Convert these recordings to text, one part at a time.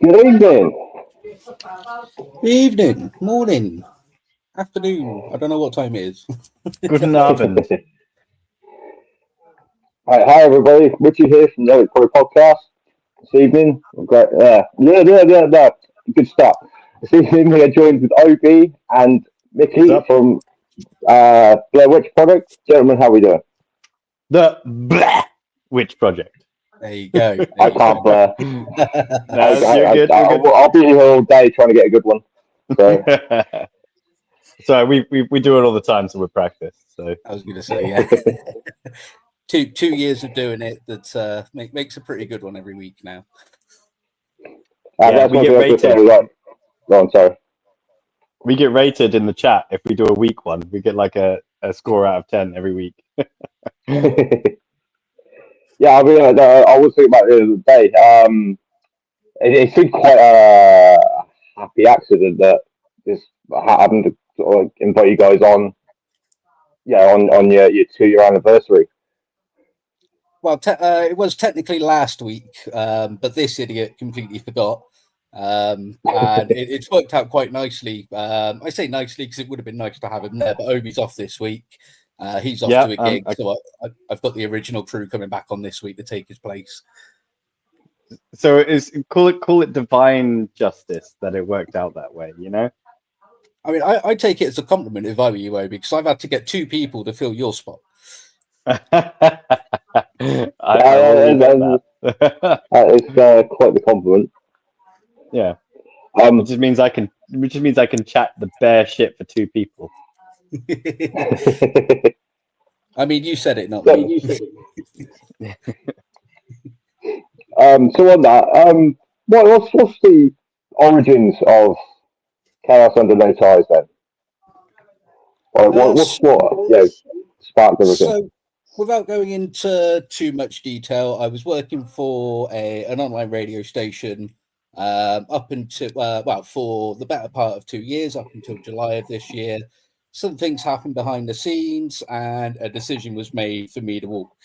Good evening. Evening, morning, afternoon. I don't know what time it is. Guten Abend. Hi everybody. Richie here from the Nerdic podcast. This evening, great. Good start. This evening we are joined with O.B and Mikki from Blegh Witch Project. Gentlemen, how are we doing? The Blegh Witch Project. There you go. I can't. You're good. I'll be here all day trying to get a good one. So. So we do it all the time, so we're practiced. So I was going to say, yeah. two years of doing it that makes a pretty good one every week now. Yeah, we get rated. Go on, sorry. We get rated in the chat if we do a week one. We get like a score out of 10 every week. Yeah, I mean, I was thinking about it the other day. It seemed quite a happy accident that this happened to sort of invite you guys on. Yeah, on your 2-year anniversary. Well, it was technically last week, but this idiot completely forgot. And it's worked out quite nicely. I say nicely because it would have been nice to have him there, but Obi's off this week. He's off to a gig, so I've got the original crew coming back on this week to take his place. So call it divine justice that it worked out that way, you know? I mean, I take it as a compliment if I were you, Obi, because I've had to get 2 people to fill your spot. That is quite the compliment. Yeah. Which just means I can chat the bare shit for 2 people. I mean, you said it, not me. So on that, what's the origins of Chaos Under No Ties then? What's sparked everything? So, without going into too much detail, I was working for an online radio station up until for the better part of 2 years, up until July of this year. Some things happened behind the scenes, and a decision was made for me to walk.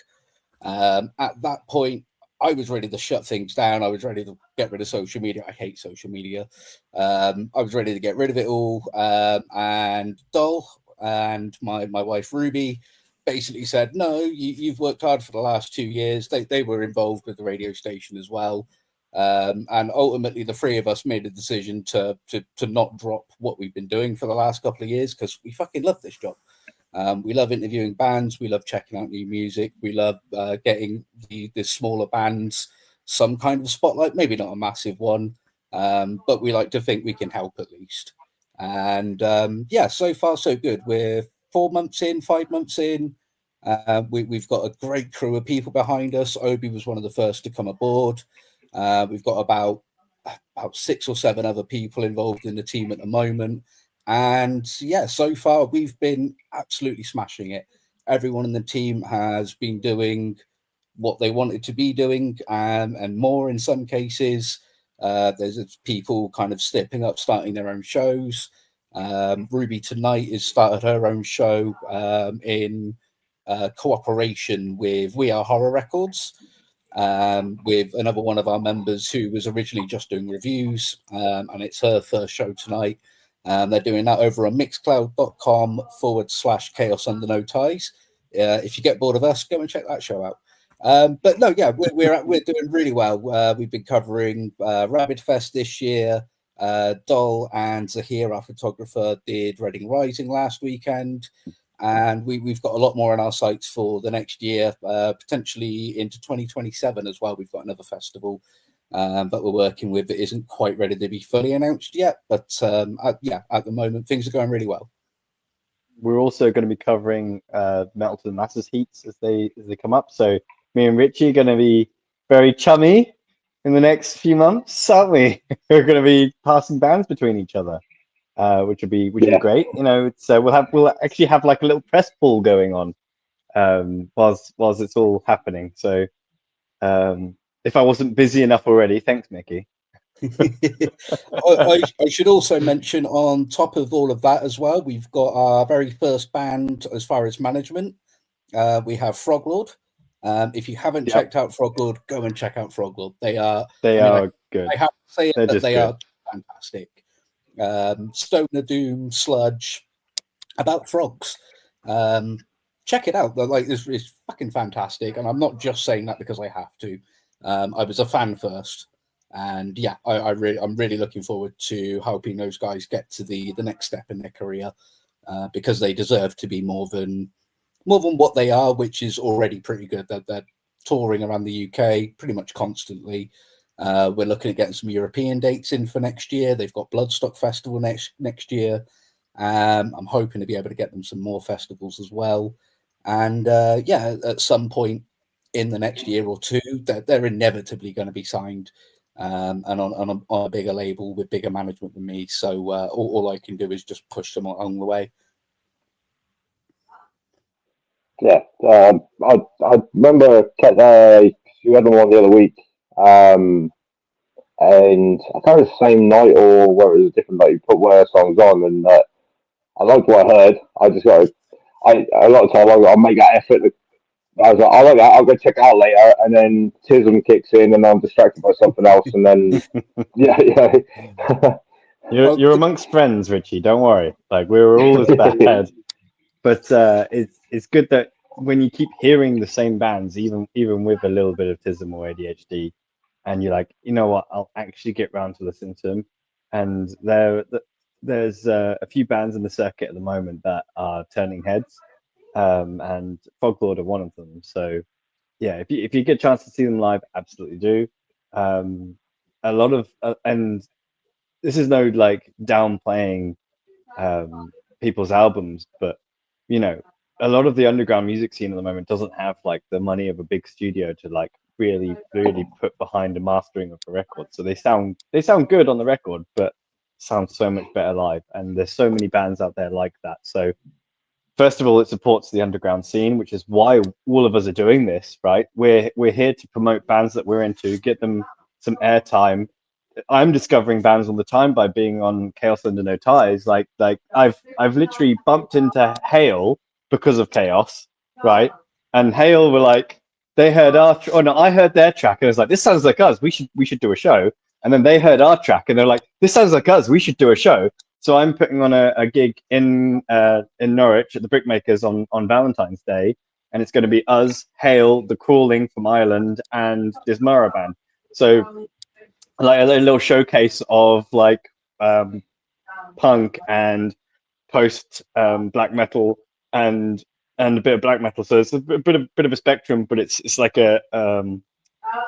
At that point, I was ready to shut things down. I was ready to get rid of social media. I hate social media. I was ready to get rid of it all. And Dol and my wife Ruby basically said, no, you've worked hard for the last 2 years. They were involved with the radio station as well. And ultimately, the 3 of us made a decision to not drop what we've been doing for the last couple of years because we fucking love this job. We love interviewing bands. We love checking out new music. We love getting the smaller bands some kind of spotlight, maybe not a massive one, but we like to think we can help at least. And so far so good. We're 4 months in, 5 months in. We've got a great crew of people behind us. Obi was one of the first to come aboard. We've got about 6 or 7 other people involved in the team at the moment. And yeah, so far we've been absolutely smashing it. Everyone in the team has been doing what they wanted to be doing and more in some cases. There's people kind of stepping up, starting their own shows. Ruby tonight has started her own show in cooperation with We Are Horror Records. With another one of our members who was originally just doing reviews, and it's her first show tonight. They're doing that over on mixcloud.com/chaos under no ties. If you get bored of us, go and check that show out. But no, yeah, we're doing really well. We've been covering Rabbit Fest this year. Dol and Zahir, our photographer, did Reading Rising last weekend. And we've got a lot more on our sites for the next year, potentially into 2027 as well. We've got another festival that we're working with that isn't quite ready to be fully announced yet. But at the moment, things are going really well. We're also going to be covering Metal to the Masses heats as they come up. So me and Richie are going to be very chummy in the next few months, aren't we? We're going to be passing bands between each other. Which would be great. You know, it's we'll actually have like a little press pool going on whilst it's all happening. So if I wasn't busy enough already, thanks, Mikki. I should also mention on top of all of that as well, we've got our very first band as far as management. We have Froglord. If you haven't Yep. checked out Froglord, go and check out Froglord. They are good. I have to say They're that just they good. are fantastic. Stoner Doom, sludge, about frogs. Check it out. Like it's fucking fantastic, and I'm not just saying that because I have to. I was a fan first, and yeah, I'm really looking forward to helping those guys get to the next step in their career, because they deserve to be more than what they are, which is already pretty good. They're touring around the UK pretty much constantly. We're looking at getting some European dates in for next year. They've got Bloodstock Festival next year. I'm hoping to be able to get them some more festivals as well. And yeah, at some point in the next year or two, they're inevitably going to be signed, and on a bigger label with bigger management than me. So all I can do is just push them along the way. Yeah, I remember you had them on the other week, and I can't remember the same night or whether it was a different night you put one of their songs on, and I liked what I heard. I just got a lot of time I'll make that effort. I was like, I like that. I'll go check it out later, and then Tism kicks in, and I'm distracted by something else, and then yeah. You're amongst friends, Richie. Don't worry. Like we were all as bad, but it's good that when you keep hearing the same bands, even with a little bit of autism or ADHD, and you're like, you know what, I'll actually get round to listening to them. And there's a few bands in the circuit at the moment that are turning heads, and Foglord are one of them. So yeah, if you get a chance to see them live, absolutely do. A lot of and this is no like downplaying people's albums, but you know, a lot of the underground music scene at the moment doesn't have like the money of a big studio to like really put behind the mastering of the record. So they sound good on the record, but sound so much better live. And there's so many bands out there like that. So first of all, it supports the underground scene, which is why all of us are doing this, right? We're here to promote bands that we're into, get them some airtime. I'm discovering bands all the time by being on Chaos Under No Ties. Like I've literally bumped into Hail because of Chaos, right? And Hail were like, they heard I heard their track and I was like, this sounds like us. We should do a show. And then they heard our track and they're like, this sounds like us. We should do a show. So I'm putting on a gig in Norwich at the Brickmakers on Valentine's Day, and it's going to be us, Hail, The Crawling from Ireland, and this Mara band. So like a little showcase of like punk and post black metal and a bit of black metal. So it's a bit of a spectrum, but it's like a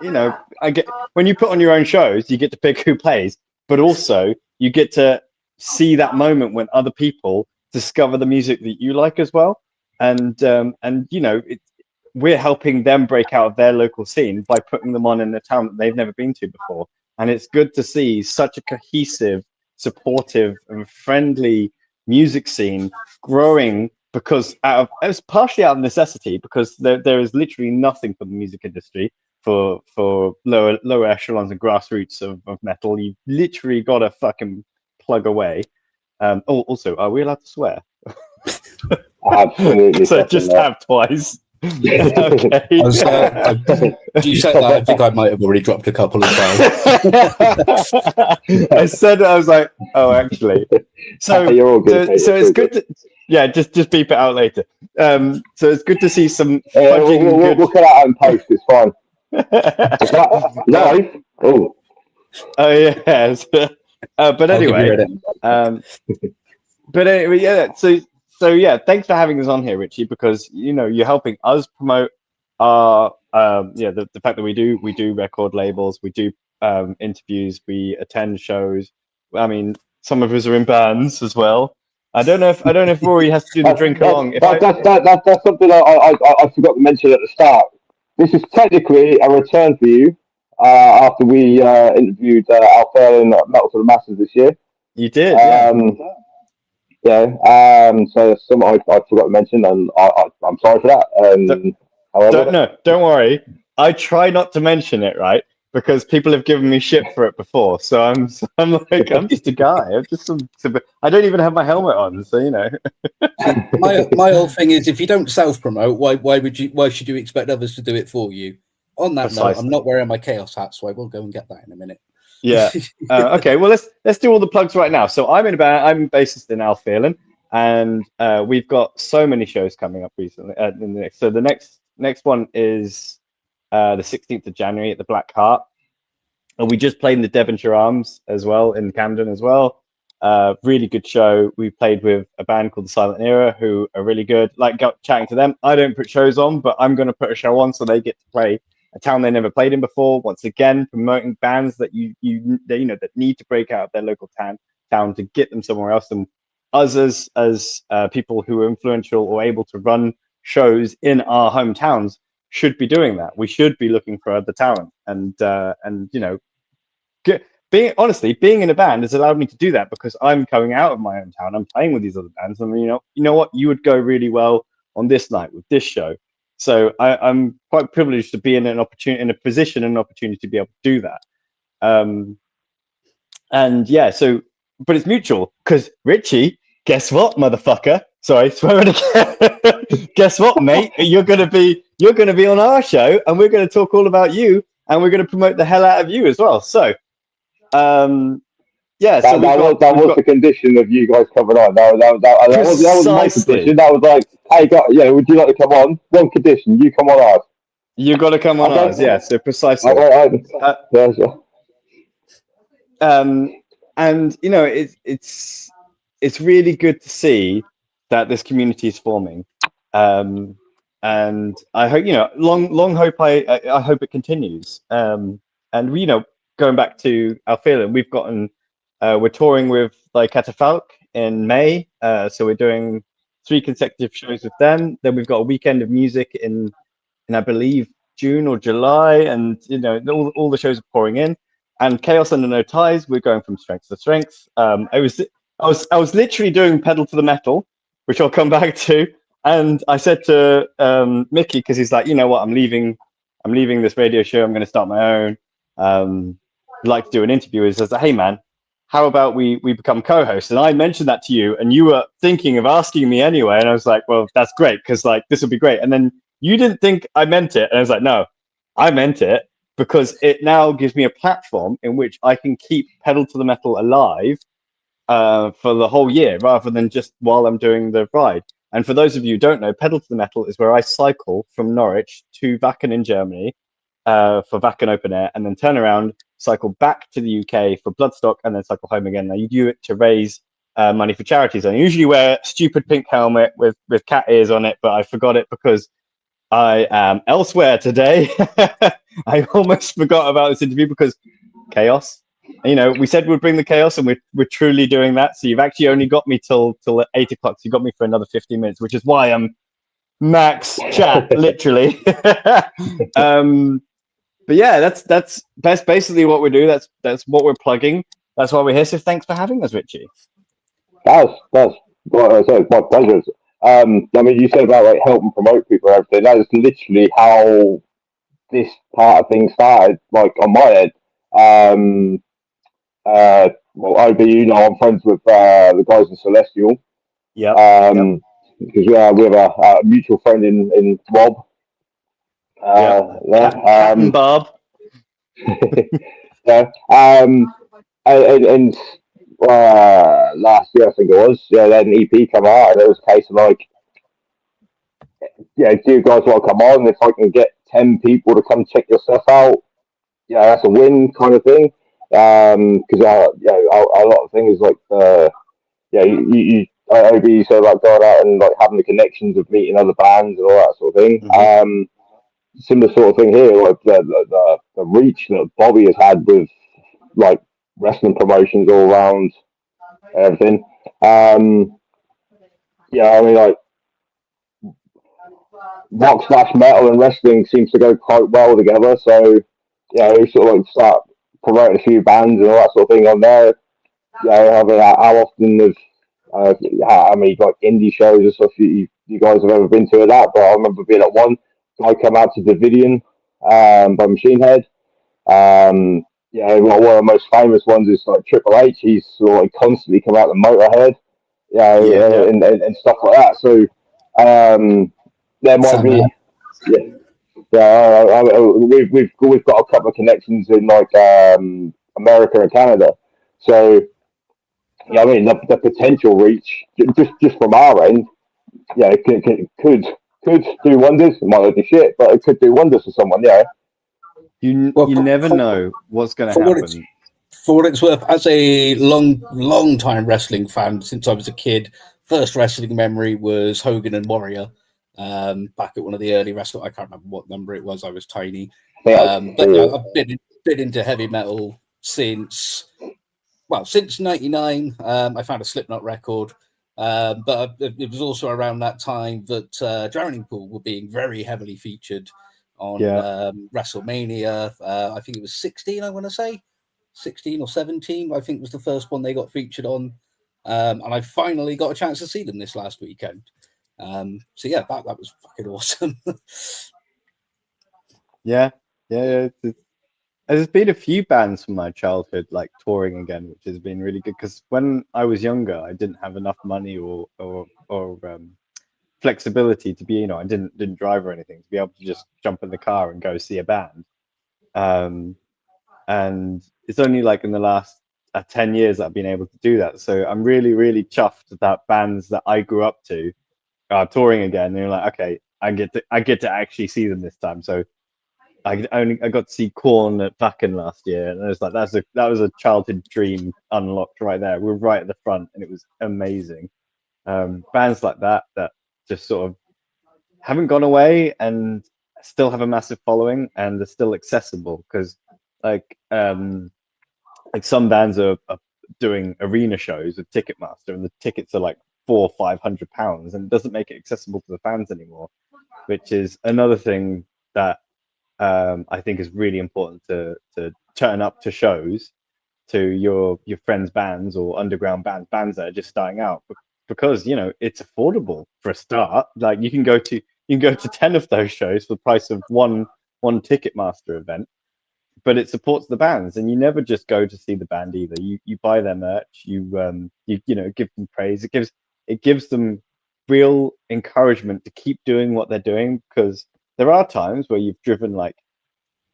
you know, I get when you put on your own shows, you get to pick who plays, but also you get to see that moment when other people discover the music that you like as well, and you know, we're helping them break out of their local scene by putting them on in a town that they've never been to before. And it's good to see such a cohesive, supportive, and friendly music scene growing, because it's partially out of necessity, because there is literally nothing for the music industry for lower echelons and grassroots of metal. You literally got to fucking plug away. Also, are we allowed to swear? Absolutely. So just have twice. Okay. You said that. I think I might have already dropped a couple as well. I was like, oh, actually. So you're all good. So it's good. Just beep it out later. So it's good to see some. We'll cut out and post. It's fine. Live. Oh yes. But anyway. But anyway, yeah. So yeah, thanks for having us on here, Richie, because you know you're helping us promote our the fact that we do record labels, we do interviews, we attend shows. I mean, some of us are in bands as well. I don't know if Rory has to do the drink along. That's something I forgot to mention at the start. This is technically a return for you after we interviewed Alfred and Metal to the Masses this year. You did, so it's something I forgot to mention, and I'm sorry for that. Don't worry. I try not to mention it, right? because people have given me shit for it before. So I'm like, I'm just a guy. I'm just I don't even have my helmet on, so you know. my whole thing is, if you don't self-promote, why should you expect others to do it for you? On that note, Precisely. I'm not wearing my chaos hat, so I will go and get that in a minute. Yeah. Okay. Well, let's do all the plugs right now. So I'm I'm bassist in Alphelan, and we've got so many shows coming up recently. So the next one is the 16th of January at the Black Heart, and we just played in the Devonshire Arms as well in Camden as well. Really good show. We played with a band called the Silent Era, who are really good. Like chatting to them. I don't put shows on, but I'm going to put a show on so they get to play a town they never played in before. Once again, promoting bands that you know that need to break out of their local town to get them somewhere else. And us as people who are influential or able to run shows in our hometowns should be doing that. We should be looking for other talent, and you know, being in a band has allowed me to do that because I'm coming out of my own town. I'm playing with these other bands, and you know what, you would go really well on this night with this show. So I'm quite privileged to be in an opportunity to be able to do that. And yeah, so but it's mutual because Richie, guess what, motherfucker? Sorry, swearing again. Guess what, mate? You're gonna be on our show, and we're gonna talk all about you, and we're gonna promote the hell out of you as well. So, yeah. That was the condition of you guys coming on. That was my condition. That was like, hey, would you like to come on? One condition: you come on ours. You got to come on ours. Yeah. So precisely. And you know, it's really good to see that this community is forming, and I hope, you know, long hope. I hope it continues. And you know, going back to Alphelan, we've gotten we're touring with like Catafalque in May, so we're doing 3 consecutive shows with them. Then we've got a weekend of music in I believe June or July, and you know, all the shows are pouring in. And Chaos Under No Ties, we're going from strength to strength. I was literally doing pedal to the metal, which I'll come back to. And I said to Mikki, because he's like, you know what, I'm leaving this radio show. I'm going to start my own. I'd like to do an interview. He says, hey man, how about we become co-hosts? And I mentioned that to you, and you were thinking of asking me anyway. And I was like, well, that's great, because like this would be great. And then you didn't think I meant it, and I was like, no, I meant it. Because it now gives me a platform in which I can keep Pedal to the Metal alive for the whole year, rather than just while I'm doing the ride. And for those of you who don't know, Pedal to the Metal is where I cycle from Norwich to Wacken in Germany for Wacken Open Air, and then turn around, cycle back to the UK for Bloodstock, and then cycle home again. Now you do it to raise money for charities. I usually wear a stupid pink helmet with cat ears on it, but I forgot it because I am elsewhere today. I almost forgot about this interview because chaos. You know, we said we'd bring the chaos, and we're truly doing that. So you've actually only got me till 8 o'clock. So you got me for another 15 minutes, which is why I'm max chat, literally. But yeah, that's basically what we do. That's what we're plugging. That's why we're here. So thanks for having us, Richie. That's my pleasure. I mean, you said about like helping promote people and everything. That is literally how this part of things started. Like on my end, well, O.B, you know, I'm friends with the guys in Celestial. Yeah. Because we have a mutual friend in Rob. Captain Bob. Yeah. And last year I think it was. Yeah, then an EP come out, and it was a case of like, yeah, do you guys want to come on? If I can get 10 people to come check your stuff out, yeah, that's a win kind of thing. Because a lot of things like OB said about going out and like having the connections of meeting other bands and all that sort of thing. Mm-hmm. Similar sort of thing here, like the reach that Bobby has had with like wrestling promotions all around everything. Yeah, I mean, like rock / metal and wrestling seems to go quite well together. So yeah, we sort of like start promoting a few bands and all that sort of thing on there. Yeah, I mean, how often how many like indie shows or stuff you guys have ever been to at that? But I remember being at one. I come out to Davidian by Machine Head. One of the most famous ones is like Triple H. He's sort of constantly come out the Motorhead, and stuff like that. So there might be, we've got a couple of connections in like America and Canada. So I mean the potential reach just from our end, could do wonders. It might not do shit, but it could do wonders for someone. Yeah. You never know what's going to happen. For what it's worth, as a long time wrestling fan since I was a kid, first wrestling memory was Hogan and Warrior. Back at one of the early wrestling, I can't remember what number it was. I was tiny, but I've been into heavy metal since '99. I found a Slipknot record, but it was also around that time that Drowning Pool were being very heavily featured on WrestleMania. I think it was 16. I want to say 16 or 17. I think was the first one they got featured on, and I finally got a chance to see them this last weekend. So yeah, that was fucking awesome. There's been a few bands from my childhood like touring again, which has been really good. Because when I was younger, I didn't have enough money or flexibility to be, I didn't drive or anything to be able to just jump in the car and go see a band. And it's only like in the last 10 years that I've been able to do that. So I'm really, really chuffed that bands that I grew up to are touring again. And you're like, okay, I get to actually see them this time. So I got to see Korn at Wacken last year, and I was like, that was a childhood dream unlocked right there. We were right at the front, and it was amazing. Bands like that just sort of haven't gone away and still have a massive following, and they're still accessible because like some bands are doing arena shows with Ticketmaster, and the tickets are like £400-500, and it doesn't make it accessible to the fans anymore, which is another thing that I think is really important to turn up to shows to your friends' bands or underground bands that are just starting out, because it's affordable for a start. Like you can go to 10 of those shows for the price of one Ticketmaster event, but it supports the bands, and you never just go to see the band either. You buy their merch, you give them praise. It gives them real encouragement to keep doing what they're doing, because there are times where you've driven like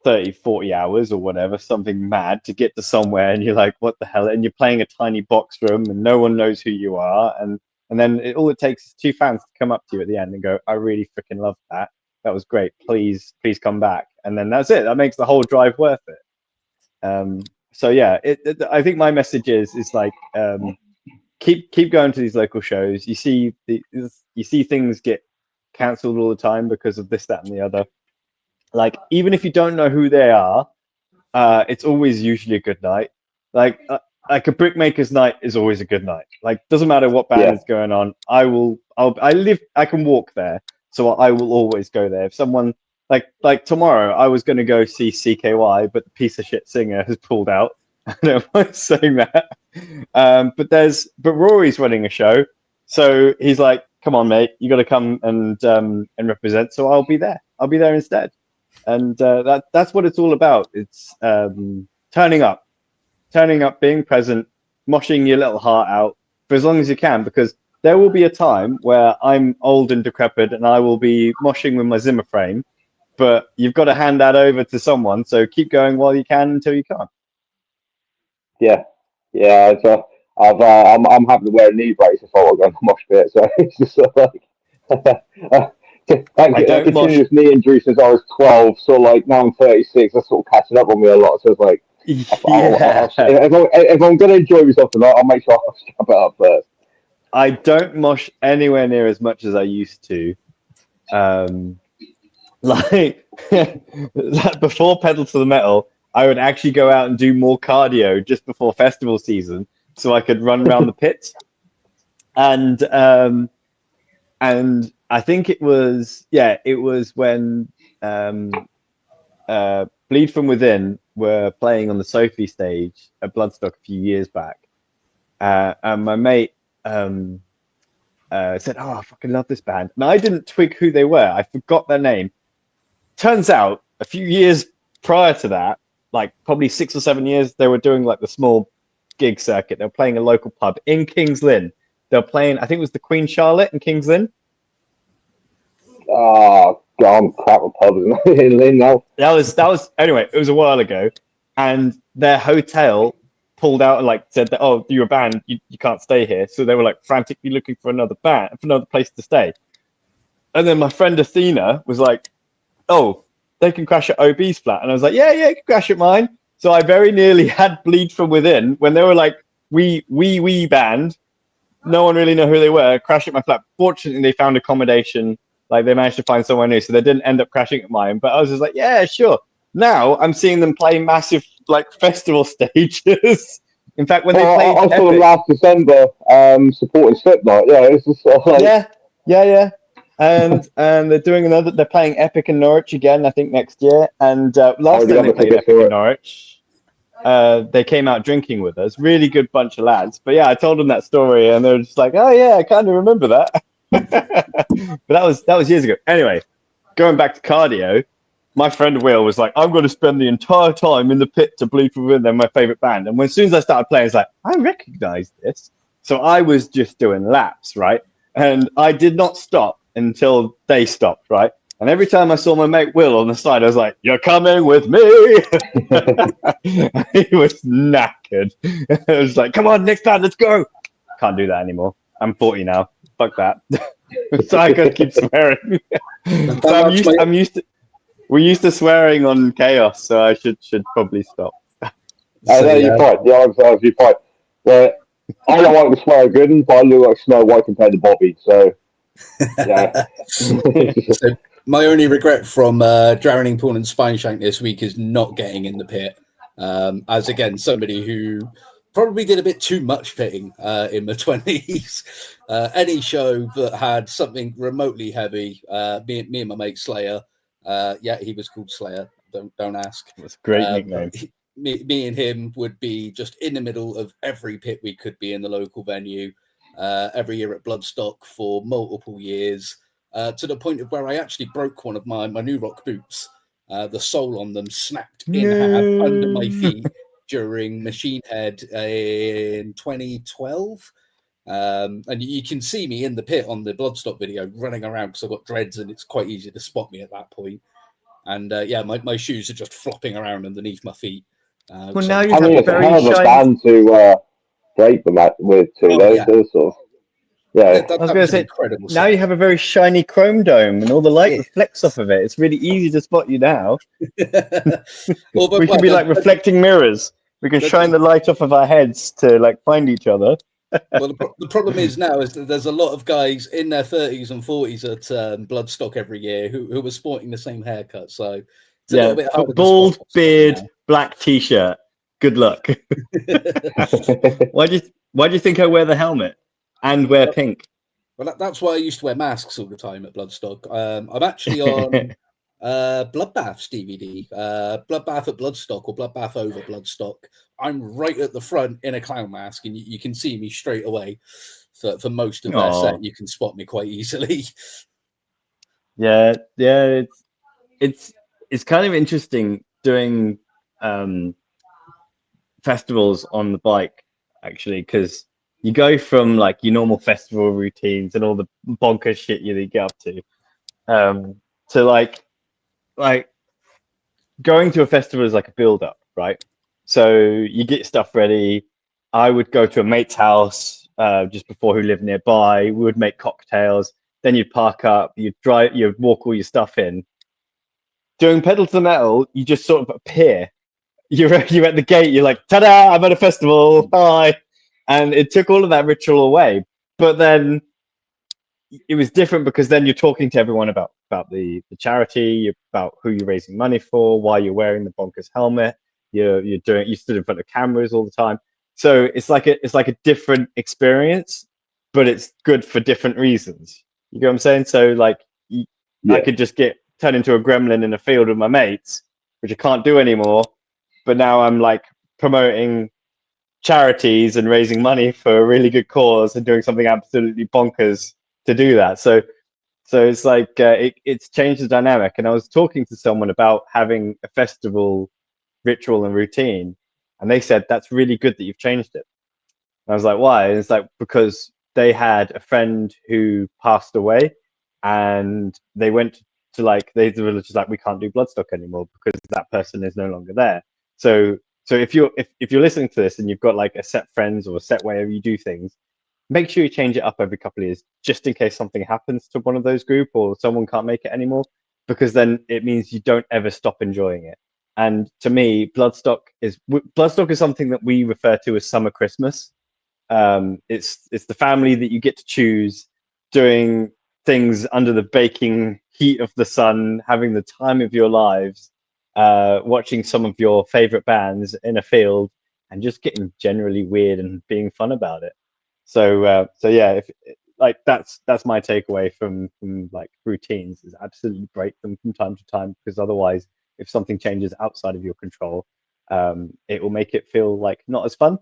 30-40 hours or whatever, something mad, to get to somewhere, and you're like, what the hell? And you're playing a tiny box room and no one knows who you are, and then all it takes is two fans to come up to you at the end and go, I really freaking love that. That was great. Please come back. And then that's it. That makes the whole drive worth it. So yeah, I think my message is like, keep going to these local shows. You see things get cancelled all the time because of this, that, and the other. Like, even if you don't know who they are, it's always usually a good night. Like a Brickmaker's night is always a good night. Like, doesn't matter what band is going on. I can walk there, so I will always go there. If someone like tomorrow, I was going to go see CKY, but the piece of shit singer has pulled out. I don't mind saying that. But Rory's running a show, so he's like, "Come on, mate, you got to come and represent." So I'll be there. I'll be there instead. And that's what it's all about. It's turning up, being present, moshing your little heart out for as long as you can, because there will be a time where I'm old and decrepit and I will be moshing with my Zimmer frame, but you've got to hand that over to someone. So keep going while you can until you can't. Yeah. So I'm having to wear a knee brace if I want to go on the mosh pit. So it's just sort of like. Continuous knee injury since I was 12, so like now I'm 36. That's sort of catching up on me a lot. So it's like, if I'm going to enjoy myself tonight, I'll make sure I strap it up first. I don't mosh anywhere near as much as I used to. Like before Pedal to the Metal, I would actually go out and do more cardio just before festival season, so I could run around the pits. And I think it was when Bleed From Within were playing on the Sophie stage at Bloodstock a few years back, and my mate said, "Oh, I fucking love this band," and I didn't twig who they were. I forgot their name. Turns out, a few years prior to that, like probably 6 or 7 years, they were doing like the small gig circuit. They were playing a local pub in Kings Lynn. They were playing, I think it was the Queen Charlotte in Kings Lynn. Oh, God, I'm crap with pubs in Lynn now. That was anyway. It was a while ago, and their hotel pulled out and like said that, oh, you're a band, you can't stay here. So they were like frantically looking for another place to stay. And then my friend Athena was like, oh, they can crash at OB's flat, and I was like, yeah, you can crash at mine. So I very nearly had Bleed from Within when they were like, we band. No one really knew who they were. Crash at my flat. Fortunately, they found accommodation. Like they managed to find somewhere new, so they didn't end up crashing at mine. But I was just like, yeah, sure. Now I'm seeing them play massive like festival stages. In fact, when they played, I saw them last December supporting Slipknot. Yeah, it's just sort of like... yeah. And they're doing another. They're playing Epic in Norwich again, I think next year. And last time they played Epic in Norwich, they came out drinking with us. Really good bunch of lads. But yeah, I told them that story, and they're just like, "Oh yeah, I kind of remember that." But that was years ago. Anyway, going back to cardio, my friend Will was like, "I'm going to spend the entire time in the pit to Bleed from Within. They're my favorite band." And as soon as I started playing, it's like, I recognize this. So I was just doing laps, right? And I did not stop until they stopped, right? And every time I saw my mate Will on the side, I was like, "You're coming with me." He was knackered. I was like, "Come on, next band, let's go." Can't do that anymore. I'm 40 now. Fuck that. So I gotta keep swearing. So we're used to swearing on Chaos, so I should probably stop. You're fine. Yeah, you're fine. Well, I don't like the swear good, but I look like Snow White compared to Bobby, so yeah. So my only regret from drowning Paul and Spineshank this week is not getting in the pit. As again, somebody who probably did a bit too much pitting in my 20s. Any show that had something remotely heavy, me and my mate Slayer, he was called Slayer. Don't ask. That's a great nickname. Me and him would be just in the middle of every pit we could be in the local venue. Every year at Bloodstock for multiple years, to the point of where I actually broke one of my New Rock boots. The sole on them snapped in half under my feet during Machine Head in 2012. And you can see me in the pit on the Bloodstock video running around because I've got dreads and it's quite easy to spot me at that point. And my shoes are just flopping around underneath my feet. Well, now you I mean, it's a hell of a band to break them with too. Those sort of, yeah. I was going to say, now you have a very shiny chrome dome and all the light reflects off of it. It's really easy to spot you now. We can be like reflecting mirrors. We can shine the light off of our heads to like find each other. Well, the problem is now is that there's a lot of guys in their 30s and 40s at Bloodstock every year who were sporting the same haircut. So it's a little bit harder. Bald beard, black t-shirt. Good luck. Why do you think I wear the helmet and wear pink? Well, that's why I used to wear masks all the time at Bloodstock. I'm actually on Bloodbath's DVD, Bloodbath at Bloodstock or Bloodbath over Bloodstock. I'm right at the front in a clown mask, and you can see me straight away for most of their set. You can spot me quite easily. Yeah, it's kind of interesting doing festivals on the bike, actually, because you go from like your normal festival routines and all the bonkers shit you get up to like going to a festival is like a build up, right? So you get stuff ready. I would go to a mate's house just before who lived nearby. We would make cocktails. Then you'd park up. You'd walk all your stuff in. Doing Pedal to the Metal, you just sort of appear. You're at the gate. You're like, ta-da! I'm at a festival. Bye. And it took all of that ritual away. But then it was different because then you're talking to everyone about the charity, about who you're raising money for, why you're wearing the bonkers helmet. You stood in front of cameras all the time. So it's like a different experience, but it's good for different reasons. You get what I'm saying? So like I could just turn into a gremlin in a field with my mates, which I can't do anymore. But now I'm like promoting charities and raising money for a really good cause and doing something absolutely bonkers to do that. So it's like it's changed the dynamic. And I was talking to someone about having a festival ritual and routine. And they said, that's really good that you've changed it. And I was like, why? And it's like, because they had a friend who passed away, and they went to like, they were just like, we can't do Bloodstock anymore because that person is no longer there. So if you're listening to this and you've got like a set friends or a set way you do things, make sure you change it up every couple of years, just in case something happens to one of those group or someone can't make it anymore, because then it means you don't ever stop enjoying it. And to me, Bloodstock is something that we refer to as summer Christmas. It's the family that you get to choose, doing things under the baking heat of the sun, having the time of your lives, watching some of your favorite bands in a field, and just getting generally weird and being fun about it. So yeah, if like that's my takeaway from like routines, is absolutely break them from time to time, because otherwise, if something changes outside of your control, it will make it feel like not as fun.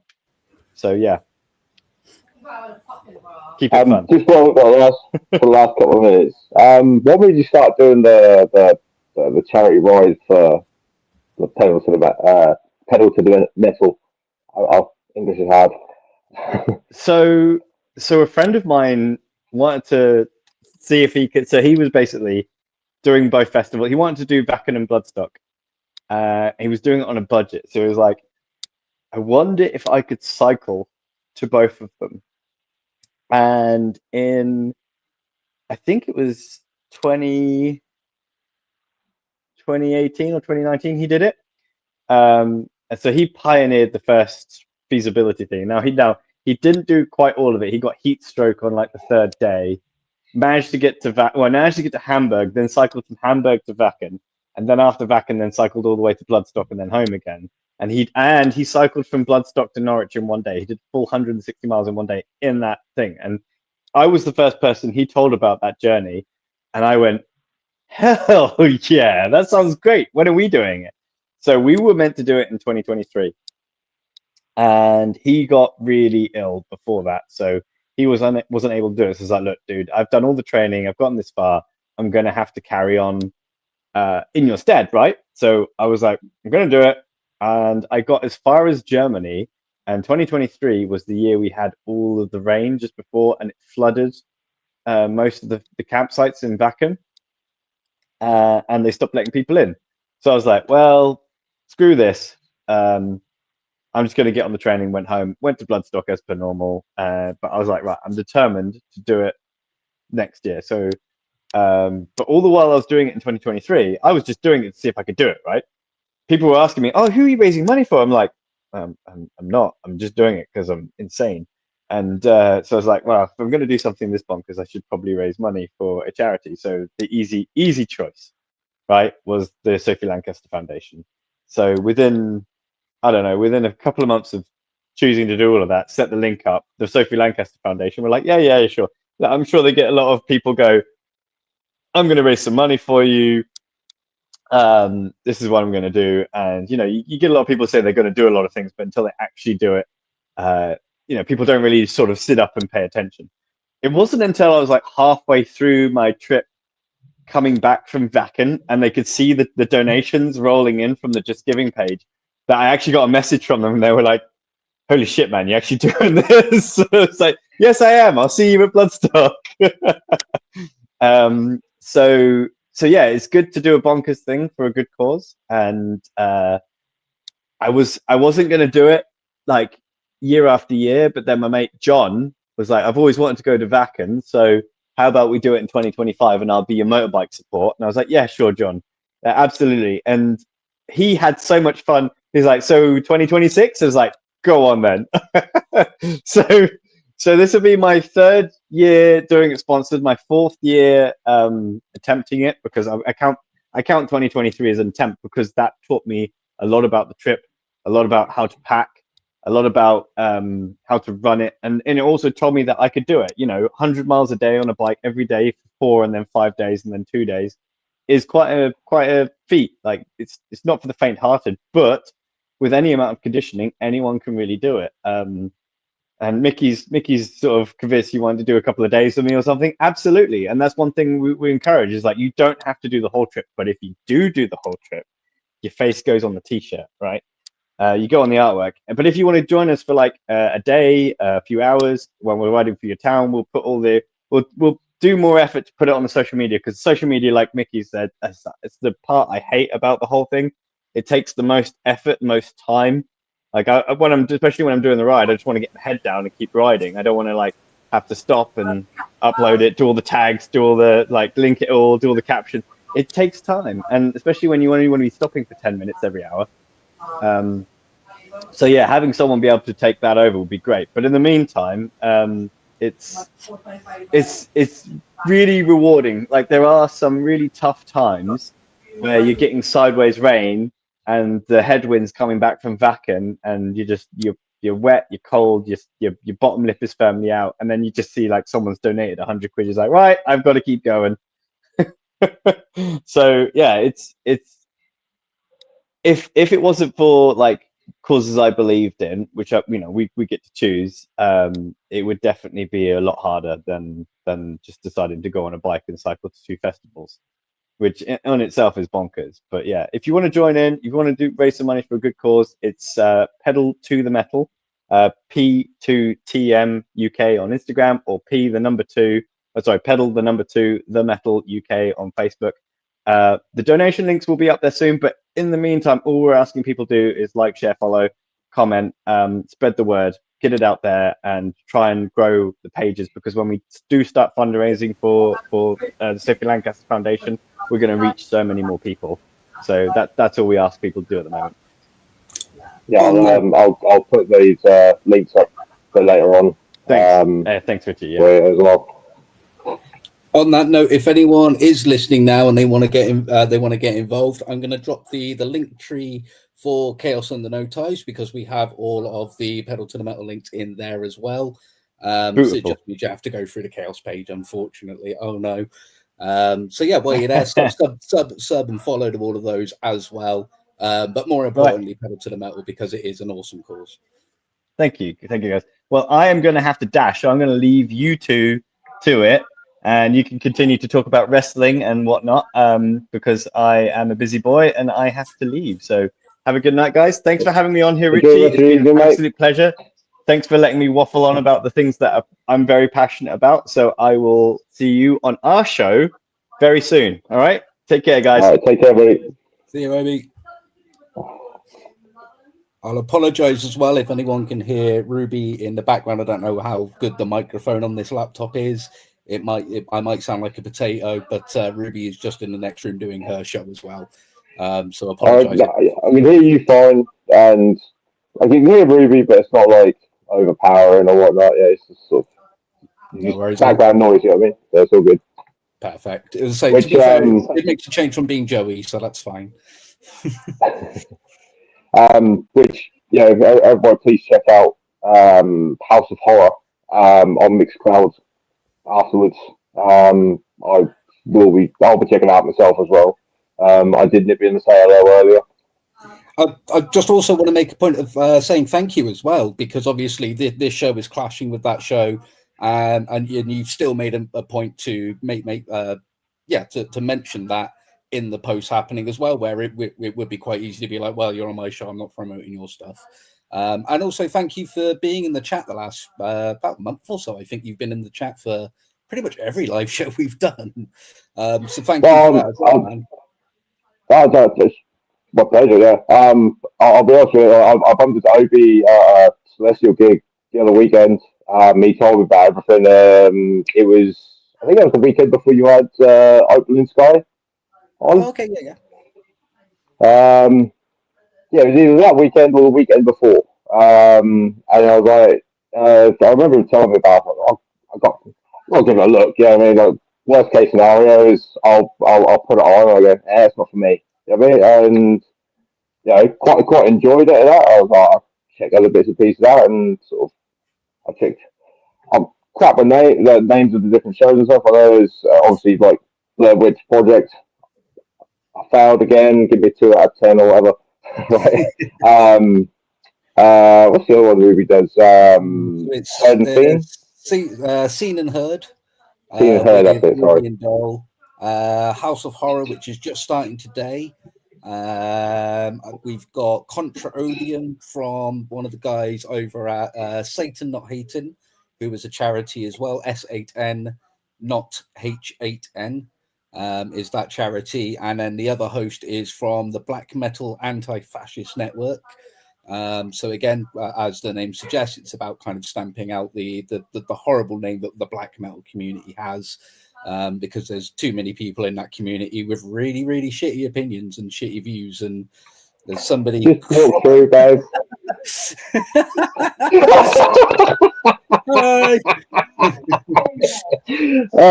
So yeah, keep it fun. Just for the last couple of minutes, when did you start doing the charity ride for the pedal to the metal? English is hard. So a friend of mine wanted to see if he could. So he was basically doing both festivals. He wanted to do Wacken and Bloodstock. He was doing it on a budget. So he was like, I wonder if I could cycle to both of them. And in, I think it was 2018 or 2019, he did it. And so he pioneered the first feasibility thing. Now he didn't do quite all of it. He got heat stroke on like the third day. Managed to get to Hamburg, then cycled from Hamburg to Wacken, and then after Wacken, then cycled all the way to Bloodstock and then home again. And he cycled from Bloodstock to Norwich in one day. He did full 160 miles in one day in that thing. And I was the first person he told about that journey, and I went, hell yeah, that sounds great. When are we doing it? So we were meant to do it in 2023, and he got really ill before that. So he wasn't able to do it. So I was like, look, dude, I've done all the training. I've gotten this far. I'm going to have to carry on in your stead, right? So I was like, I'm going to do it. And I got as far as Germany. And 2023 was the year we had all of the rain just before, and it flooded most of the campsites in Wacken. And they stopped letting people in. So I was like, well, screw this. I'm just going to get on the training, went home, went to Bloodstock as per normal. But I was like, right, I'm determined to do it next year. So, but all the while I was doing it in 2023, I was just doing it to see if I could do it, right? People were asking me, oh, who are you raising money for? I'm like, I'm not. I'm just doing it because I'm insane. And so I was like, well, if I'm going to do something this bonkers, I should probably raise money for a charity. So the easy choice, right, was the Sophie Lancaster Foundation. So within a couple of months of choosing to do all of that, set the link up, the Sophie Lancaster Foundation, we're like, yeah, sure. I'm sure they get a lot of people go, I'm going to raise some money for you. This is what I'm going to do. And, you get a lot of people say they're going to do a lot of things, but until they actually do it, people don't really sort of sit up and pay attention. It wasn't until I was like halfway through my trip coming back from Wacken, and they could see the donations rolling in from the Just Giving page, that I actually got a message from them, and they were like, holy shit, man, you actually doing this? It's like, yes, I am. I'll see you at Bloodstock. So yeah, it's good to do a bonkers thing for a good cause. And I wasn't going to do it like year after year, but then my mate John was like, I've always wanted to go to Wacken, so how about we do it in 2025 and I'll be your motorbike support? And I was like, yeah, sure, John. Absolutely. And he had so much fun. He's like, so 2026? I was like, go on then. So this will be my third year doing it sponsored, my fourth year attempting it, because I count 2023 as an attempt, because that taught me a lot about the trip, a lot about how to pack, a lot about how to run it, and it also told me that I could do it. 100 miles a day on a bike every day for 4 and then 5 days and then 2 days is quite a feat. Like it's not for the faint-hearted, but with any amount of conditioning, anyone can really do it. And Mickey's sort of convinced you want to do a couple of days with me or something. Absolutely, and that's one thing we encourage, is like, you don't have to do the whole trip, but if you do the whole trip, your face goes on the t-shirt, right? You go on the artwork. But if you want to join us for like a day, a few hours when we're riding through your town, we'll put all the we'll do more effort to put it on the social media, because social media, like Mikki said, it's the part I hate about the whole thing. It takes the most effort, most time. Like especially when I'm doing the ride, I just want to get my head down and keep riding. I don't want to like have to stop and upload it, do all the tags, do all the like link it all, do all the caption. It takes time, and especially when you only want to be stopping for 10 minutes every hour. So yeah, having someone be able to take that over would be great. But in the meantime, it's really rewarding. Like there are some really tough times where you're getting sideways rain and the headwinds coming back from Vakken, and you're wet, you're cold, your bottom lip is firmly out, and then you just see like someone's donated 100 quid. You're like, right, I've got to keep going. So yeah, it's if it wasn't for like causes I believed in, which we get to choose, it would definitely be a lot harder than just deciding to go on a bike and cycle to 2 festivals, which on itself is bonkers. But yeah, if you want to join in, if you want to raise some money for a good cause, it's Pedal to the Metal, P2TM UK on Instagram, or Pedal the number 2 the Metal UK on Facebook. The donation links will be up there soon, but in the meantime, all we're asking people to do is like, share, follow, comment, spread the word, get it out there, and try and grow the pages, because when we do start fundraising for the Sophie Lancaster Foundation, we're going to reach so many more people. So that's all we ask people to do at the moment. Yeah, I'll put these links up for later on. Thanks, thanks, Richie. Yeah. As well. On that note, if anyone is listening now and they want to get involved, I'm going to drop the link tree for Chaos Under No Ties, because we have all of the Pedal to the Metal links in there as well. So it just means you have to go through the Chaos page, unfortunately. Oh no. So yeah, while you're there, sub and follow to all of those as well. But more importantly, Pedal to the Metal, because it is an awesome cause. Thank you guys. Well, I am going to have to dash, so I'm going to leave you two to it, and you can continue to talk about wrestling and whatnot, because I am a busy boy and I have to leave. So have a good night, guys. Thanks for having me on here, Richie. It's been an absolute pleasure. Thanks for letting me waffle on about the things that I'm very passionate about. So I will see you on our show very soon. All right? Take care, guys. All right, take care, buddy. See you, Obi. I'll apologise as well if anyone can hear Ruby in the background. I don't know how good the microphone on this laptop is. I might sound like a potato, but Ruby is just in the next room doing her show as well. So apologise. I can hear you fine, and I can hear Ruby, but it's not like overpowering or whatnot. Yeah, it's just sort of background noise. You know what I mean? So it's all good. Perfect. As I say, to be fair, it makes a change from being Joey, so that's fine. Which, everybody please check out House of Horror on Mixcloud afterwards. I'll be checking it out myself as well. I did nip in and say hello earlier. I just also want to make a point of saying thank you as well, because obviously this show is clashing with that show, and you've still made a point to to mention that in the post happening as well, where it would be quite easy to be like, well, you're on my show, I'm not promoting your stuff. And also thank you for being in the chat the last about a month or so. I think you've been in the chat for pretty much every live show we've done. So thank you for that as well, man. It's my pleasure, yeah. I'll be honest with you, I bumped into Obi Celestial gig the other weekend. He told me about everything. I think it was the weekend before you had Opening Sky on. Oh, okay, yeah. Yeah, it was either that weekend or the weekend before. And I was like, I remember him telling me about it. I'll give it a look. Yeah, I mean, like, worst case scenario is I'll put it on and I go, it's not for me. You know what I mean? And quite enjoyed it. I was like, I'll check other bits and pieces out, and sort of I'll crap the names of the different shows and stuff. I know there's obviously like Blegh Witch Project. I failed again. Give me 2 out of 10 or whatever. Right. What's the other one Ruby does? It's Heard and Seen? Seen and Heard. Seen and Heard, that's it, sorry. House of Horror, which is just starting today. We've got Contra Odium from one of the guys over at Satan Not Hatin, who was a charity as well. S8N, not H8N, is that charity. And then the other host is from the Black Metal Anti-Fascist Network. So again, as the name suggests, it's about kind of stamping out the horrible name that the black metal community has, because there's too many people in that community with really, really shitty opinions and shitty views, and there's somebody. Just walk through, guys.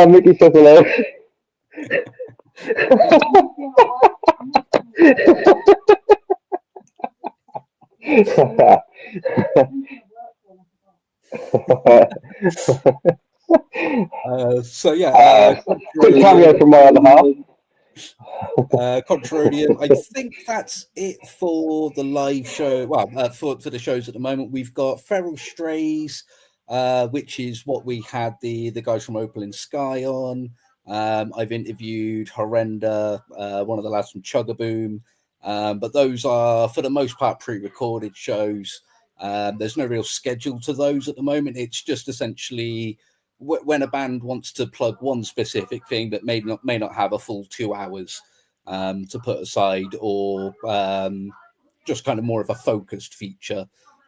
Mikki says hello. So yeah, quick cameo from my other half. Contrarian. I think that's it for the live show. Well, for the shows at the moment, we've got Feral Strays, which is what we had the guys from Opal and Sky on. I've interviewed Horrenda, one of the lads from Chugaboom, but those are for the most part pre-recorded shows. There's no real schedule to those at the moment. It's just essentially when a band wants to plug one specific thing that may not have a full 2 hours to put aside, or just kind of more of a focused feature,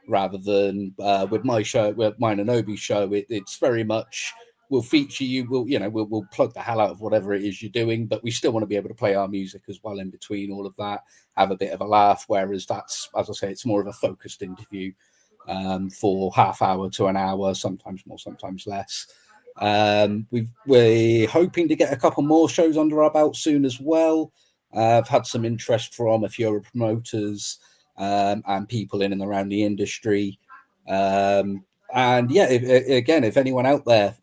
rather than with my show, with mine and Obi's show, it's very much we'll feature you, we'll plug the hell out of whatever it is you're doing, but we still want to be able to play our music as well in between all of that, have a bit of a laugh, whereas that's, as I say, it's more of a focused interview for half hour to an hour, sometimes more, sometimes less. We're hoping to get a couple more shows under our belt soon as well. I've had some interest from a few other promoters and people in and around the industry. And yeah, if anyone out there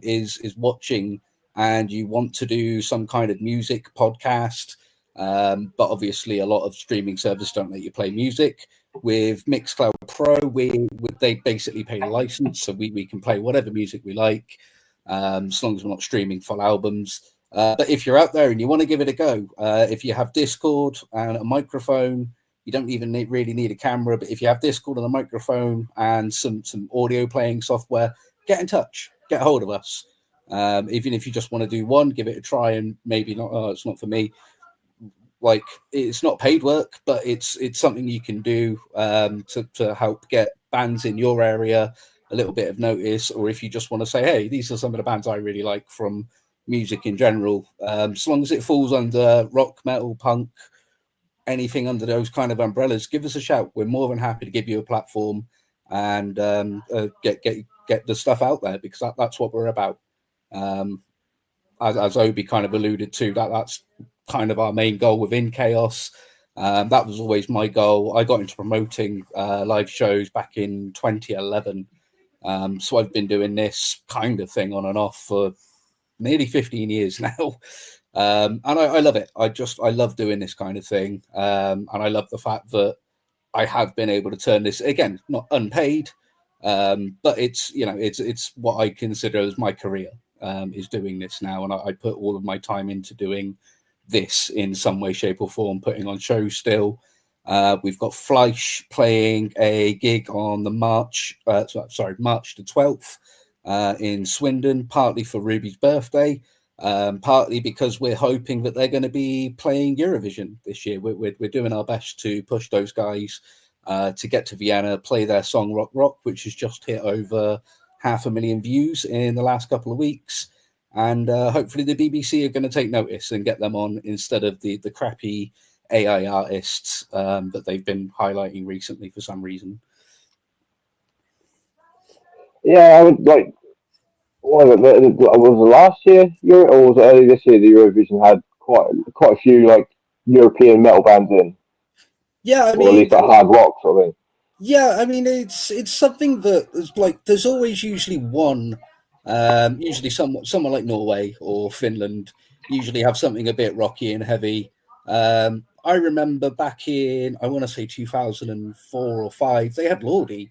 is watching and you want to do some kind of music podcast, but obviously a lot of streaming services don't let you play music, with Mixcloud Pro, they basically pay a license, so we can play whatever music we like, as long as we're not streaming full albums. But if you're out there and you want to give it a go, if you have Discord and a microphone, you don't even really need a camera, but if you have Discord and a microphone and some audio playing software, get in touch, get a hold of us. Even if you just want to do one, give it a try, and maybe not, it's not for me. Like, it's not paid work, but it's something you can do to help get bands in your area a little bit of notice. Or if you just want to say, hey, these are some of the bands I really like from music in general, as long as it falls under rock, metal, punk, anything under those kind of umbrellas, give us a shout. We're more than happy to give you a platform and get the stuff out there, because that's what we're about. As Obi kind of alluded to, that's kind of our main goal within Chaos. That was always my goal. I got into promoting live shows back in 2011. So I've been doing this kind of thing on and off for nearly 15 years now. And I love it. I love doing this kind of thing. And I love the fact that I have been able to turn this, again, not unpaid, but it's what I consider as my career, is doing this now. And I put all of my time into doing this in some way, shape or form, putting on shows still. We've got Fleisch playing a gig on the March the 12th in Swindon, partly for Ruby's birthday, partly because we're hoping that they're going to be playing Eurovision this year. We're doing our best to push those guys to get to Vienna, play their song Rock Rock, which has just hit over 500,000 views in the last couple of weeks. And hopefully the BBC are going to take notice and get them on instead of the crappy AI artists that they've been highlighting recently for some reason. Yeah, I would like. Was it last year, or was it early this year? The Eurovision had quite a few like European metal bands in. Yeah, I mean, or at least like hard rock sort of thing. Yeah, I mean, it's something that is like, there's always usually one, usually someone like Norway or Finland usually have something a bit rocky and heavy. I remember back in, I want to say 2004 or 5, they had Lordi,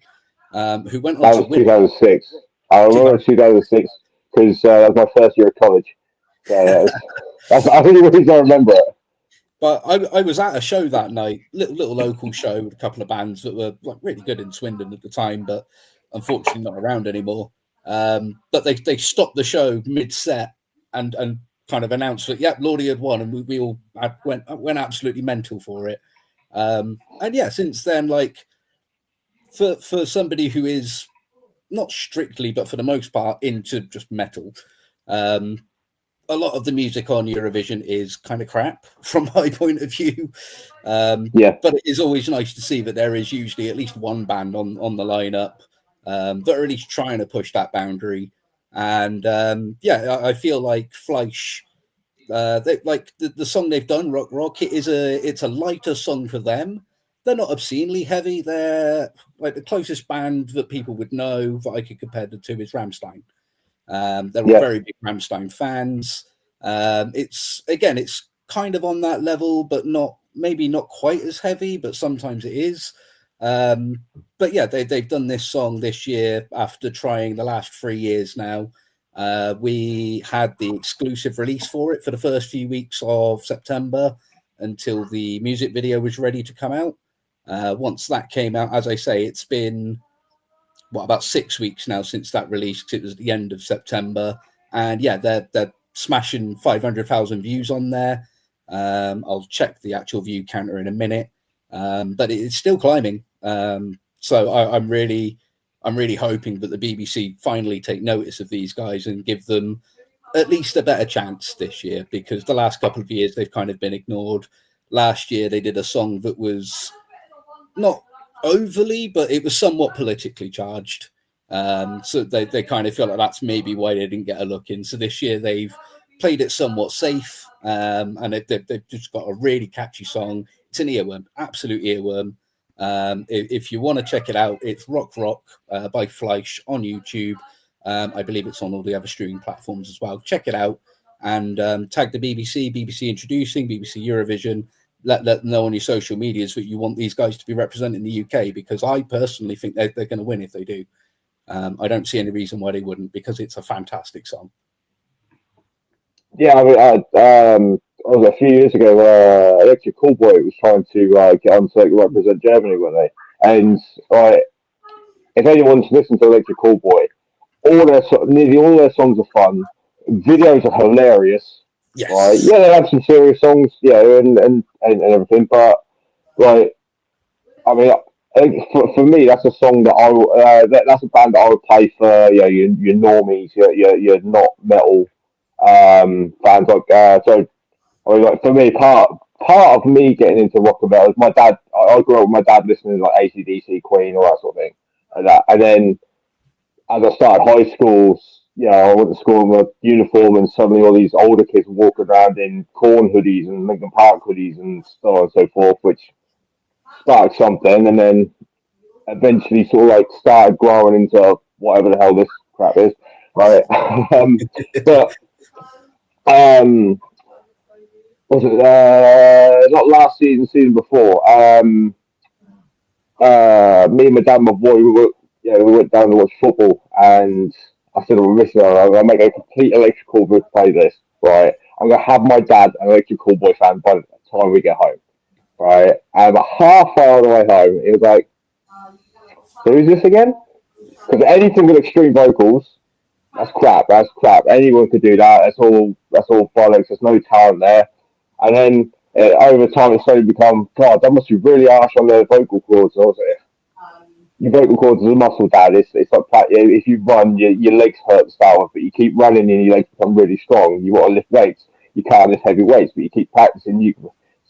who went on that to was win. 2006. I remember 2006 because that was my first year of college. So that's I think the reason I remember it. But I was at a show that night, little local show with a couple of bands that were like really good in Swindon at the time, but unfortunately not around anymore. But they stopped the show mid-set and kind of announced that, yep, Lordy had won, and we all went absolutely mental for it. And yeah, since then, like for somebody who is not strictly, but for the most part into just metal, a lot of the music on Eurovision is kind of crap from my point of view. But it is always nice to see that there is usually at least one band on the lineup that are at least trying to push that boundary. And I feel like Fleisch, like the song they've done, Rock Rock, it's a lighter song for them. They're not obscenely heavy. They're like the closest band that people would know that I could compare them to is Rammstein. They're all very big Rammstein fans. It's kind of on that level, but maybe not quite as heavy, but sometimes it is. But yeah, they've done this song this year after trying the last 3 years now. We had the exclusive release for it for the first few weeks of September until the music video was ready to come out. Once that came out, as I say, it's been about 6 weeks now since that release, because it was at the end of September. And yeah, they're smashing 500,000 views on there. I'll check the actual view counter in a minute, but it's still climbing. So I'm really hoping that the BBC finally take notice of these guys and give them at least a better chance this year, because the last couple of years they've kind of been ignored. Last year they did a song that was not overly, but it was somewhat politically charged. So they kind of feel like that's maybe why they didn't get a look in. So this year they've played it somewhat safe, and they've just got a really catchy song. It's an earworm, absolute earworm. If you want to check it out, it's Rock Rock by Fleisch on YouTube. I believe it's on all the other streaming platforms as well. Check it out and tag the BBC introducing, BBC Eurovision. Let them know on your social medias that you want these guys to be representing the UK, because I personally think they're going to win if they do. I don't see any reason why they wouldn't, because it's a fantastic song. Yeah, I mean, a few years ago, Electric Callboy was trying to get on to represent Germany, weren't they? And if anyone's listened to Electric Callboy, nearly all their songs are fun. Videos are hilarious. Yes. Right? Yeah, they have some serious songs, and everything, but like, I mean, for me, that's a song that that's a band that I would play for your normies, your not metal fans. Like, so I mean, like, for me, part of me getting into rock and metal is my dad. I grew up with my dad listening to like AC/DC, Queen, all that sort of thing, and then as I started high school, I went to school in a uniform, and suddenly all these older kids walking around in Korn hoodies and Linkin Park hoodies and so on and so forth, which started something, and then eventually sort of like started growing into whatever the hell this crap is, right? But was it not last season before? Me and my dad, and my boy, we went down to watch football, and I said, "Well, listen, I'm gonna make a complete Electrical Boy playlist, right? I'm gonna have my dad an Electrical Boy fan by the time we get home, right?" And about half hour on the way home, it was like, "So who's this again?" Because anything with extreme vocals, that's crap. That's crap. Anyone could do that. That's all bollocks. There's no talent there. And then over time, it slowly become, God, that must be really harsh on the vocal cords. I was like, your vocal cords is a muscle, Dad. It's like if you run, your legs hurt to start with, but you keep running and your legs become really strong. You want to lift weights. You can't lift heavy weights, but you keep practicing.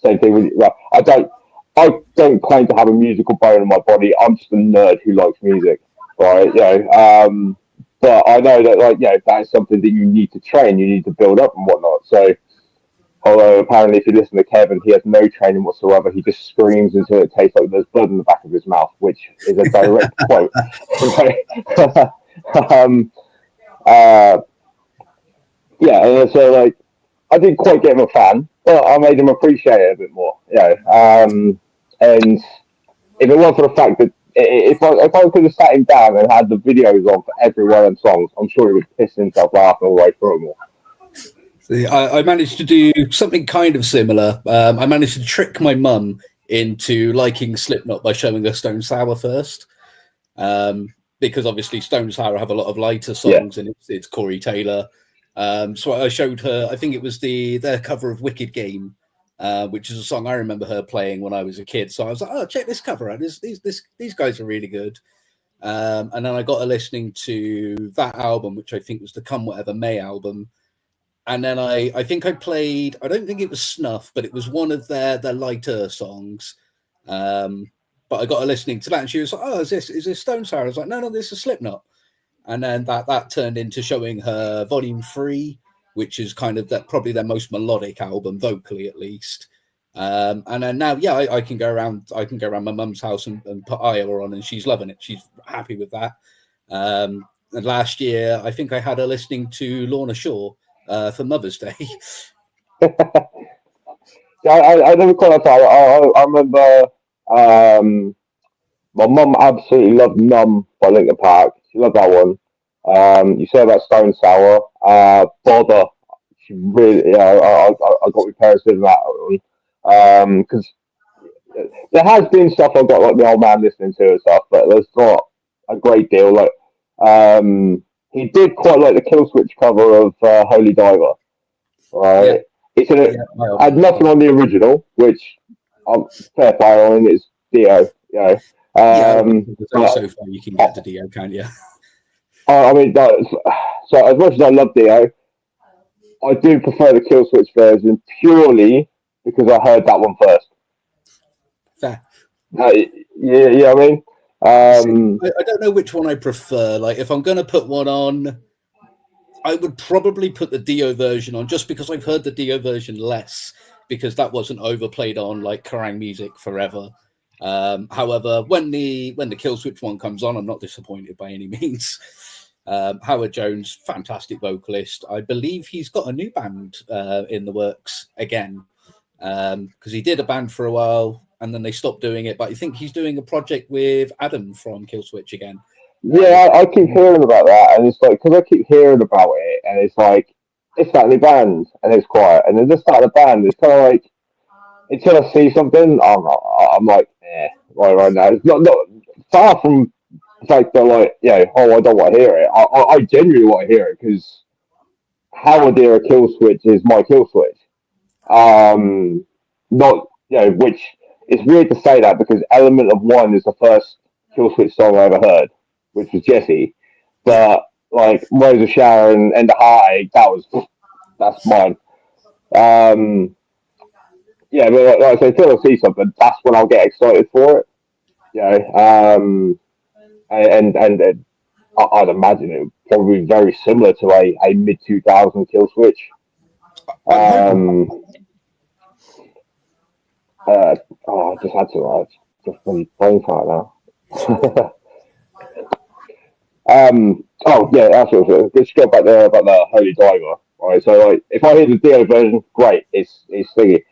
Same thing with well, I don't claim to have a musical bone in my body. I'm just a nerd who likes music, right? But I know that that's something that you need to train. You need to build up and whatnot. So. Although apparently, if you listen to Kevin, he has no training whatsoever. He just screams until it tastes like there's blood in the back of his mouth, which is a direct quote. So like, I didn't quite get him a fan, but I made him appreciate it a bit more. And if it weren't for the fact that if I could have sat him down and had the videos on for every one of them songs, I'm sure he would piss himself laughing all the way through them all. I managed to do something kind of similar. I managed to trick my mum into liking Slipknot by showing her Stone Sour first, because obviously Stone Sour have a lot of lighter songs, and it's Corey Taylor. So I showed her. I think it was their cover of Wicked Game, which is a song I remember her playing when I was a kid. So I was like, "Oh, check this cover out! These guys are really good." And then I got her listening to that album, which I think was the Come Whatever May album. And then I think I played, I don't think it was Snuff, but it was one of their lighter songs. But I got her listening to that, and she was like, "Oh, is this Stone Sour?" I was like, "No, this is Slipknot." And then that turned into showing her Volume 3, which is kind of probably their most melodic album, vocally at least. And then now, I can go around my mum's house and put Iowa on, and she's loving it. She's happy with that. And last year, I think I had her listening to Lorna Shore for Mother's Day. I never quite that. I remember my mum absolutely loved Numb by Linkin Park. She loved that one. You said about Stone Sour. Bother. She really, I got my parents doing that one. Because there has been stuff I've got like the old man listening to and stuff, but there's not a great deal. Like, he did quite like the Killswitch cover of Holy Diver. Right? It's had nothing on the original, which I'm fair play on. It's Dio, you know. So far you can get to Dio, can't you? I mean, so as much as I love Dio, I do prefer the Killswitch version purely because I heard that one first. Fair. Yeah, I mean, I don't know which one I prefer. Like, if I'm going to put one on, I would probably put the Dio version on, just because I've heard the Dio version less, because that wasn't overplayed on like Kerrang music forever. However, when the Killswitch one comes on, I'm not disappointed by any means. Howard Jones, fantastic vocalist. I believe he's got a new band in the works again, because he did a band for a while and then they stopped doing it. But I think he's doing a project with Adam from Killswitch again. Yeah, I keep hearing about that, and it's like, because I keep hearing about it, and it's like, it's that new band, and it's quiet, and then just start the band, it's kind of like, until I see something, I'm like, right now. It's not far from the fact that, like, I don't want to hear it. I genuinely want to hear it, because Howard era Killswitch is my Killswitch. Not, which, it's weird to say that, because Element of One is the first Killswitch song I ever heard, which was Jesse. But like Rose of Sharon and the Heartache, that's mine. But like I say, until I see something, that's when I'll get excited for it. And I'd imagine it would probably be very similar to a mid 2000 Killswitch. I just had to just really brain fart now. That's what let's go back there about the Holy Diver. Right, so like, if I hear the Dio version, great, it's thingy.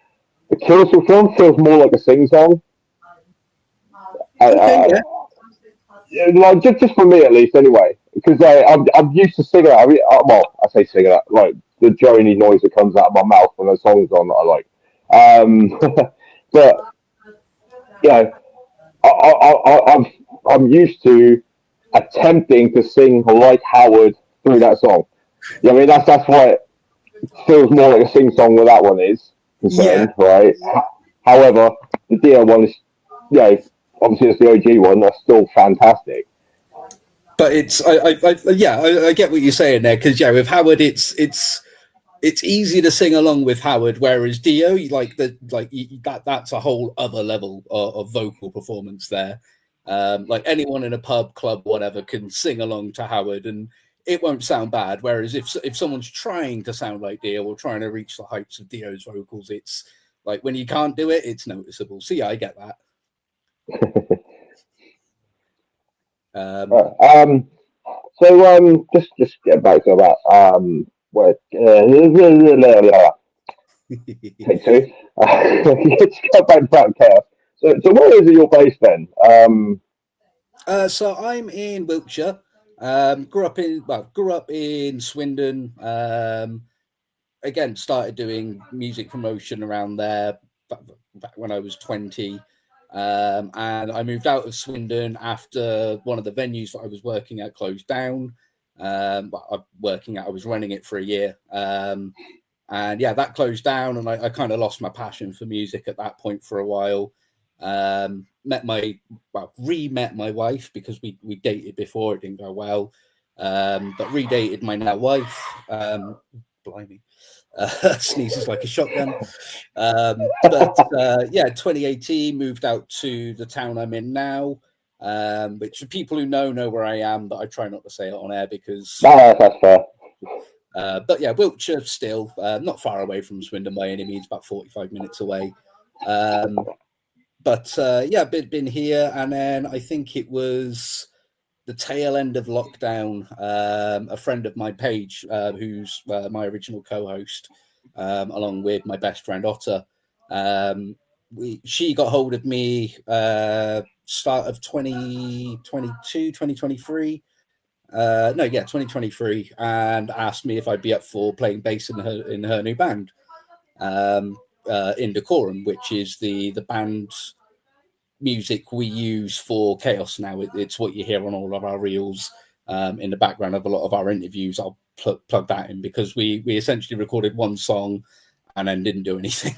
The Killswitch film feels more like a sing song. Like just for me at least, anyway, because I'm used to singing it. I mean, I say singing it like the drony noise that comes out of my mouth when the song's on that I like. But I'm used to attempting to sing like Howard through that song. I mean, that's why it feels more like a sing song where that one is concerned, right? However, the Dio one is, obviously it's the OG one. That's still fantastic. But I get what you're saying there, because with Howard, it's easy to sing along with Howard, whereas Dio, that's a whole other level of vocal performance there. Like anyone in a pub, club, whatever, can sing along to Howard, and it won't sound bad. Whereas if someone's trying to sound like Dio or trying to reach the heights of Dio's vocals, it's like when you can't do it, it's noticeable. So yeah, I get that. Just get back to that. Take two. Let's get back to chaos. So where is it your base then? So I'm in Wiltshire. Grew up in Swindon. again started doing music promotion around there back when I was 20. And I moved out of Swindon after one of the venues that I was working at closed down. I was running it for a year. And yeah, that closed down, and I kind of lost my passion for music at that point for a while. Re-met my wife, because we dated before, it didn't go well. But redated my now wife. Blimey. Sneezes like a shotgun. Yeah, 2018, moved out to the town I'm in now, which for people who know where I am, but I try not to say it on air because that's fair. but yeah, Wiltshire still, not far away from Swindon by any means, about 45 minutes away. Yeah, been here, and then I think it was the tail end of lockdown. A friend of my Paige, who's my original co-host, along with my best friend Otter, she got hold of me start of 2022, 2023. 2023, and asked me if I'd be up for playing bass in her new band, in Decorum, which is the band music we use for Chaos now. It's what you hear on all of our reels, in the background of a lot of our interviews. I'll plug that in because we essentially recorded one song and then didn't do anything.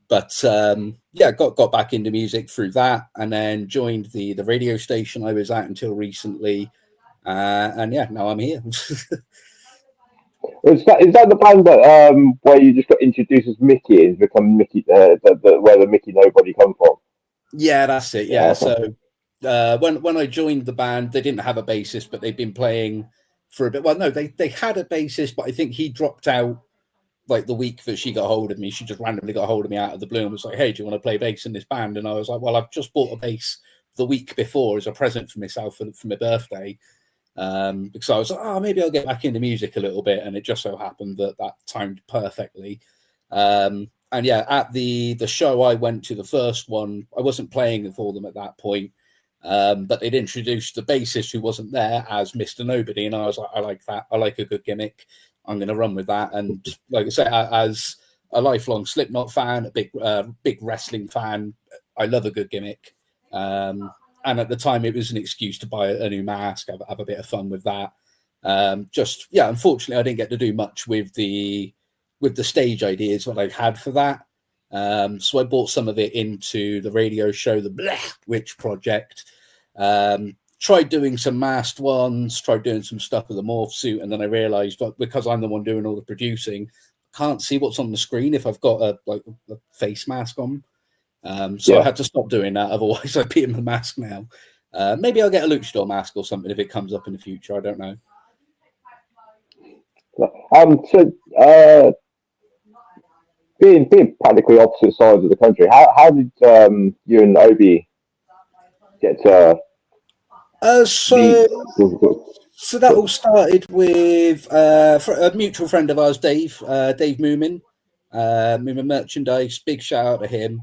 Got back into music through that, and then joined the radio station I was at until recently, and yeah, now I'm here. Is that the band that where you just got introduced as Mickey and become Mickey, where the Mickey Nobody come from? Yeah, that's it. Yeah. So when I joined the band, they didn't have a bassist, but they'd been playing for a bit. Well, no, they had a bassist, but I think he dropped out like the week that she got hold of me. She just randomly got hold of me out of the blue and was like, "Hey, do you want to play bass in this band?" And I was like, "Well, I've just bought a bass the week before as a present for myself for my birthday." Because I was like, "Oh, maybe I'll get back into music a little bit," and it just so happened that timed perfectly. And yeah, at the show I went to, the first one, I wasn't playing for them at that point, but they'd introduced the bassist who wasn't there as Mr. Nobody, and I was like, "I like that. I like a good gimmick. I'm going to run with that." And like I say, as a lifelong Slipknot fan, a big wrestling fan, I love a good gimmick. And at the time, it was an excuse to buy a new mask, have a bit of fun with that. Unfortunately, I didn't get to do much with the stage ideas that I had for that. So I brought some of it into the radio show, the Blegh Witch Project. Tried doing some masked ones, tried doing some stuff with the morph suit, and then I realized, because I'm the one doing all the producing, I can't see what's on the screen if I've got a face mask on. I had to stop doing that, otherwise I'd be in the mask now. Maybe I'll get a luchador mask or something if it comes up in the future. I don't know. Being practically opposite sides of the country, how did you and O.B get to So that all started with a mutual friend of ours, Dave Moomin, Moomin Merchandise. Big shout out to him.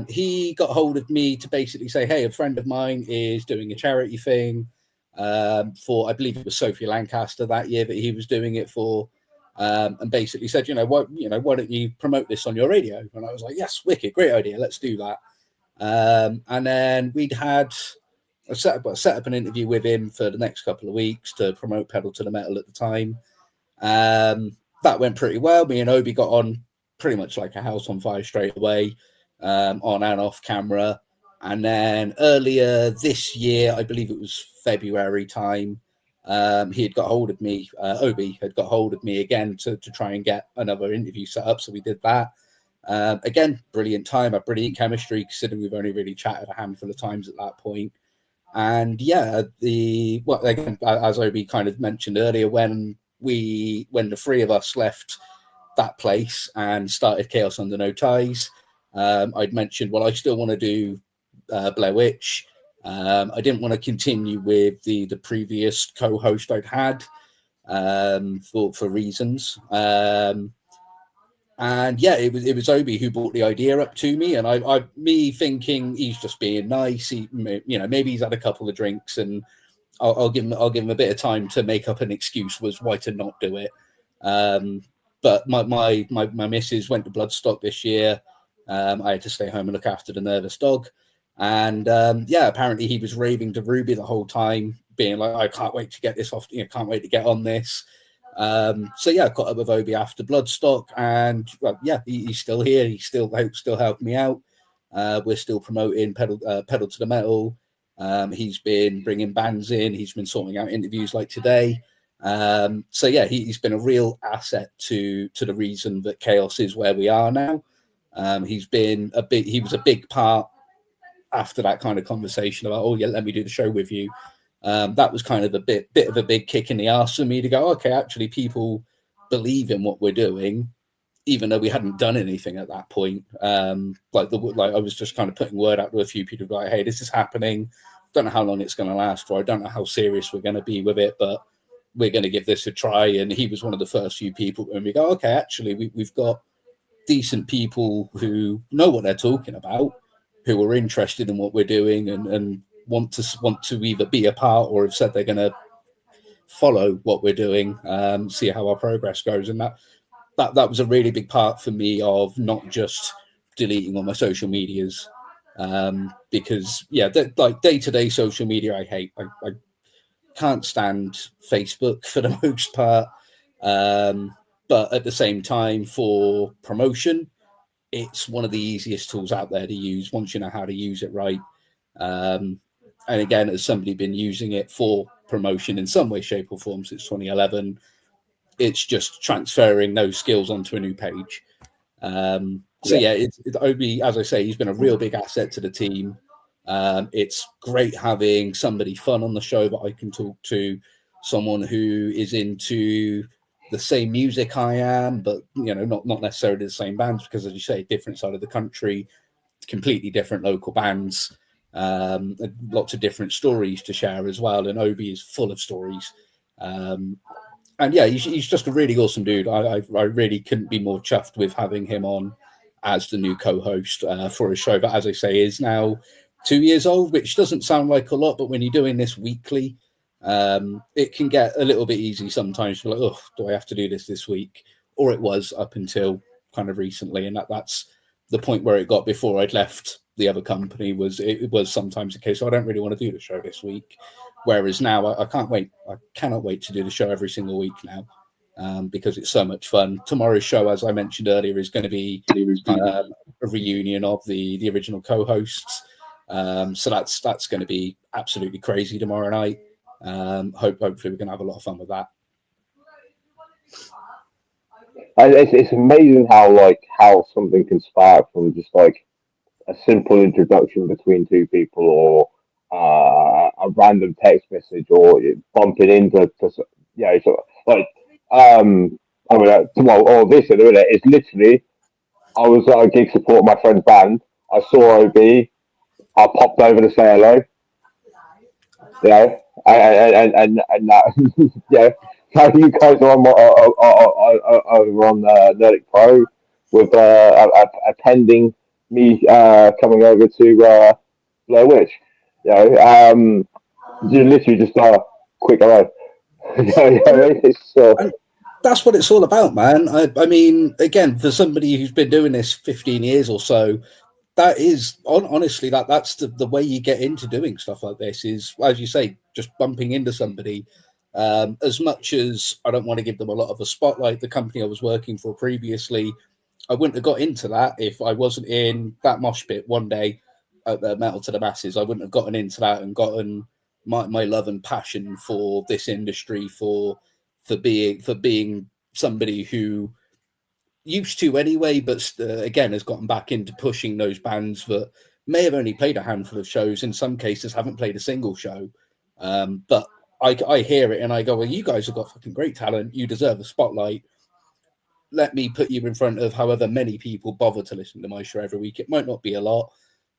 He got hold of me to basically say, "Hey, a friend of mine is doing a charity thing for, I believe it was Sophie Lancaster that year that he was doing it for." And basically said, why don't you promote this on your radio? And I was like, "Yes, wicked, great idea, let's do that." And then we'd had set up an interview with him for the next couple of weeks to promote Pedal to the Metal at the time. That went pretty well. Me and O.B got on pretty much like a house on fire straight away, on and off camera. And then earlier this year, I believe it was February time, he had got hold of me. O.B had got hold of me again to try and get another interview set up. So we did that. Again, brilliant time, a brilliant chemistry, considering we've only really chatted a handful of times at that point. And yeah, again, as O.B kind of mentioned earlier, when the three of us left that place and started Chaos Under No Ties, I'd mentioned, well, I still want to do Blegh Witch. I didn't want to continue with the previous co-host I'd had, for reasons. And yeah, it was O.B who brought the idea up to me, and I me thinking he's just being nice. Maybe he's had a couple of drinks, and I'll give him a bit of time to make up an excuse was why to not do it. But my missus went to Bloodstock this year. I had to stay home and look after the nervous dog. And apparently he was raving to Ruby the whole time, being like, I can't wait to get this off, can't wait to get on this. So I caught up with O.B after Bloodstock, and he's still here. He still helped me out. We're still promoting Pedal to the Metal. He's been bringing bands in. He's been sorting out interviews like today. He's been a real asset to the reason that Chaos is where we are now. He was a big part after that kind of conversation about, let me do the show with you. That was kind of a bit of a big kick in the arse for me to go, okay, actually people believe in what we're doing, even though we hadn't done anything at that point. I was just kind of putting word out to a few people like, hey, this is happening. Don't know how long it's going to last for. I don't know how serious we're going to be with it, but we're going to give this a try. And he was one of the first few people when we go, okay, actually we've got decent people who know what they're talking about, who are interested in what we're doing and want to either be a part or have said they're going to follow what we're doing, see how our progress goes. And that was a really big part for me of not just deleting all my social medias, because like day-to-day social media I hate. I can't stand Facebook for the most part, but at the same time, for promotion, it's one of the easiest tools out there to use once you know how to use it right. And again, as somebody been using it for promotion in some way, shape, or form since 2011, it's just transferring those skills onto a new page. It's O.B, as I say, he's been a real big asset to the team. It's great having somebody fun on the show that I can talk to, someone who is into the same music I am, but not necessarily the same bands, because as you say, different side of the country, completely different local bands, lots of different stories to share as well. And O.B is full of stories. He's just a really awesome dude. I really couldn't be more chuffed with having him on as the new co-host for a show that, as I say, is now 2 years old, which doesn't sound like a lot, but when you're doing this weekly, it can get a little bit easy sometimes. You're like, oh, do I have to do this week? Or it was up until kind of recently, and that's the point where it got before I'd left the other company. It was sometimes the case, I don't really want to do the show this week. Whereas now I can't wait. I cannot wait to do the show every single week now, because it's so much fun. Tomorrow's show, as I mentioned earlier, is going to be a reunion of the original co-hosts. So that's going to be absolutely crazy tomorrow night. Hopefully we can have a lot of fun with that. And it's amazing how something can spark from just like a simple introduction between two people, or a random text message, or bumping into tomorrow, this and that. It's literally, I was at a gig supporting my friend's band. I saw O.B. I popped over to say hello. And that, now you guys are over on Nerdic Pro with attending me coming over to Blegh Witch. You literally just quick hello. That's what it's all about, man. I mean, again, for somebody who's been doing this 15 years or so, that is honestly that's the way you get into doing stuff like this, is, as you say, just bumping into somebody. As much as I don't want to give them a lot of a spotlight, the company I was working for previously, I wouldn't have got into that if I wasn't in that mosh pit one day at the Metal to the Masses. I wouldn't have gotten into that and gotten my love and passion for this industry, for being somebody who used to anyway, but again has gotten back into pushing those bands that may have only played a handful of shows, in some cases haven't played a single show, but I hear it and I go, well, you guys have got fucking great talent, you deserve a spotlight, let me put you in front of however many people bother to listen to my show every week. It might not be a lot,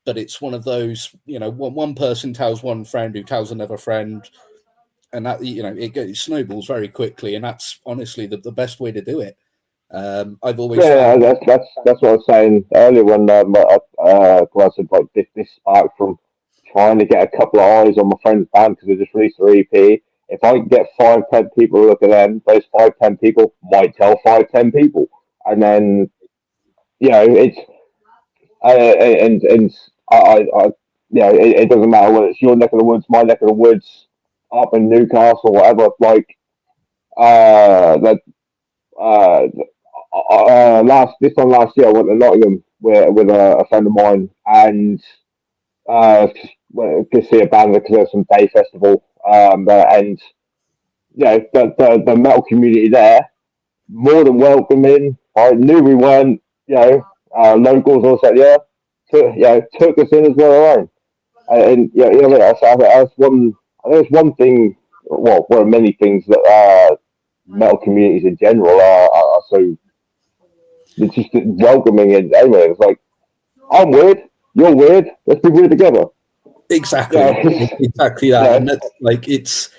but it's one of those, one person tells one friend who tells another friend, and that, it snowballs very quickly, and that's honestly the best way to do it. I've always found... that's what I was saying earlier when I said this spark from trying to get a couple of eyes on my friend's band because they just released their EP. if I get 5-10 people to look at them, those 5-10 people might tell 5-10 people, and then it's and it doesn't matter whether it's your neck of the woods, my neck of the woods, up in Newcastle, whatever. Like this time last year, I went to Nottingham with a friend of mine, and went to see a band because there was some day festival, and the metal community there more than welcoming. I knew we weren't locals or something. Took us in as well own. And that's one. I think it's one thing. Well, one of many things that metal communities in general are so. It's just welcoming, and anyway, it's like, I'm weird, you're weird, let's be weird together. Exactly, exactly that. And that's, like, it's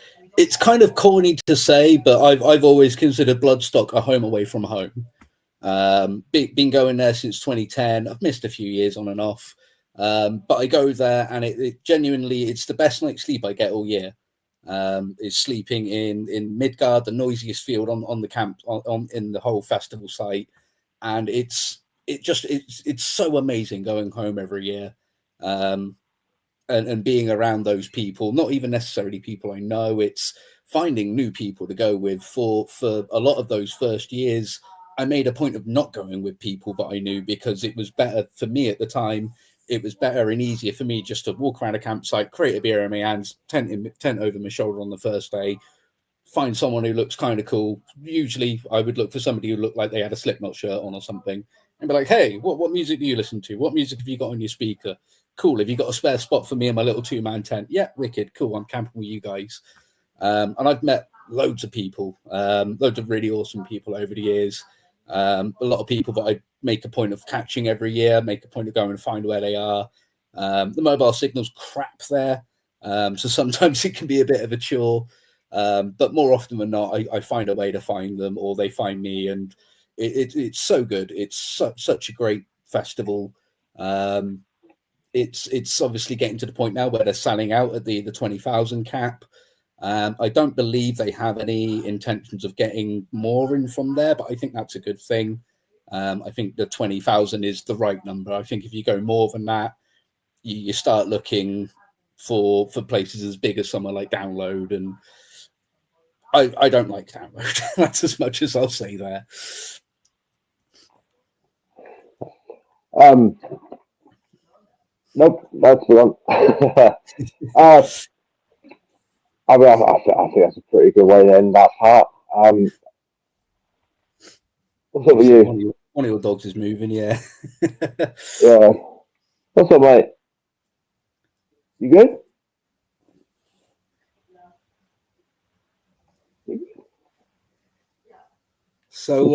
kind of corny to say, but I've always considered Bloodstock a home away from home. Been going there since 2010. I've missed a few years on and off, but I go there, and it genuinely, it's the best night's sleep I get all year. Is sleeping in Midgard, the noisiest field on the camp in the whole festival site. And it's so amazing going home every year, and being around those people, not even necessarily people I know. It's finding new people to go with. For a lot of those first years, I made a point of not going with people that I knew, because it was better for me at the time. It was better and easier for me just to walk around a campsite, create a beer in my hands, tent over my shoulder on the first day, find someone who looks kind of cool. Usually I would look for somebody who looked like they had a Slipknot shirt on or something, and be like, hey, what music do you listen to? What music have you got on your speaker? Cool. Have you got a spare spot for me in my little 2-man tent? Yeah, wicked. Cool. I'm camping with you guys. And I've met loads of people, loads of really awesome people over the years. A lot of people that I make a point of catching every year, make a point of going and find where they are. The mobile signal's crap there. So sometimes it can be a bit of a chore. But more often than not, I find a way to find them, or they find me, and it's so good. It's such a great festival. It's obviously getting to the point now where they're selling out at the 20,000 cap. I don't believe they have any intentions of getting more in from there, but I think that's a good thing. I think the 20,000 is the right number. I think if you go more than that, you start looking for places as big as somewhere like Download, and I don't like Download. That's as much as I'll say there. Nope, that's the one. I think that's a pretty good way to end that part. What's up with you? One of your dogs is moving, yeah. Yeah. What's up, mate? You good? So,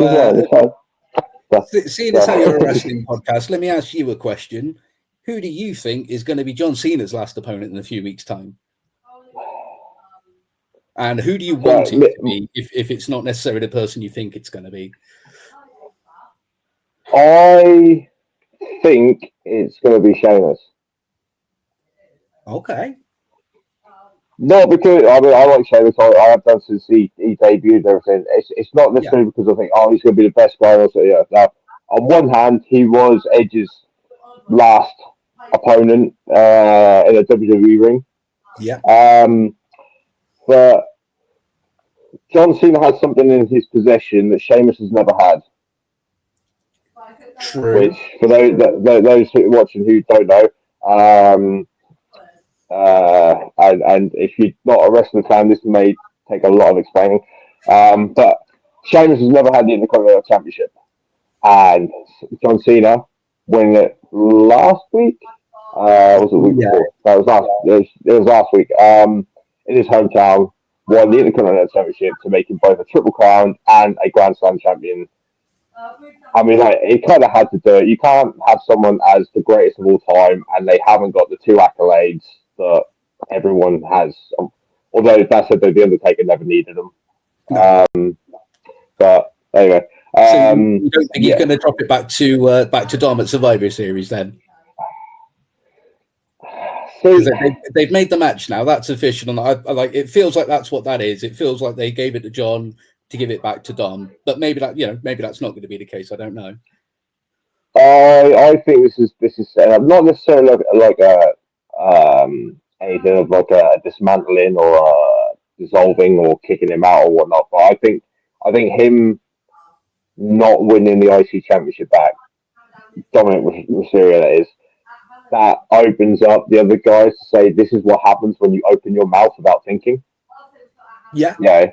seeing as how you're a wrestling podcast, let me ask you a question. Who do you think is going to be John Cena's last opponent in a few weeks' time? And who do you want it to be if it's not necessarily the person you think it's going to be? I think it's going to be Sheamus. Okay. Not because I like Sheamus. I have done since he debuted and everything. It's not necessarily because I think he's going to be the best guy. Also, yeah. Now, on one hand, he was Edge's last opponent in a WWE ring. Yeah. But John Cena has something in his possession that Sheamus has never had. True. Which, for those who are watching who don't know, and if you're not a wrestling fan, this may take a lot of explaining. But Sheamus has never had the Intercontinental Championship, and John Cena winning it last week. Was it the week before? That was it was last week. In his hometown, won the Intercontinental Championship to make him both a Triple Crown and a Grand Slam champion. I mean, like, he kind of had to do it. You can't have someone as the greatest of all time and they haven't got the 2 accolades that everyone has. Although that said, the Undertaker never needed them. No. But anyway, so you don't think he's going to drop it back to Dom at Survivor Series then? See, they've made the match now. That's official, and I like. It feels like that's what that is. It feels like they gave it to John to give it back to Dom, but maybe maybe that's not going to be the case. I don't know. I think this is set up not necessarily like anything of like a dismantling or dissolving or kicking him out or whatnot. But I think him not winning the IC Championship back, Dominic Mysterio that is, that opens up the other guys to say this is what happens when you open your mouth without thinking. Yeah. Yeah,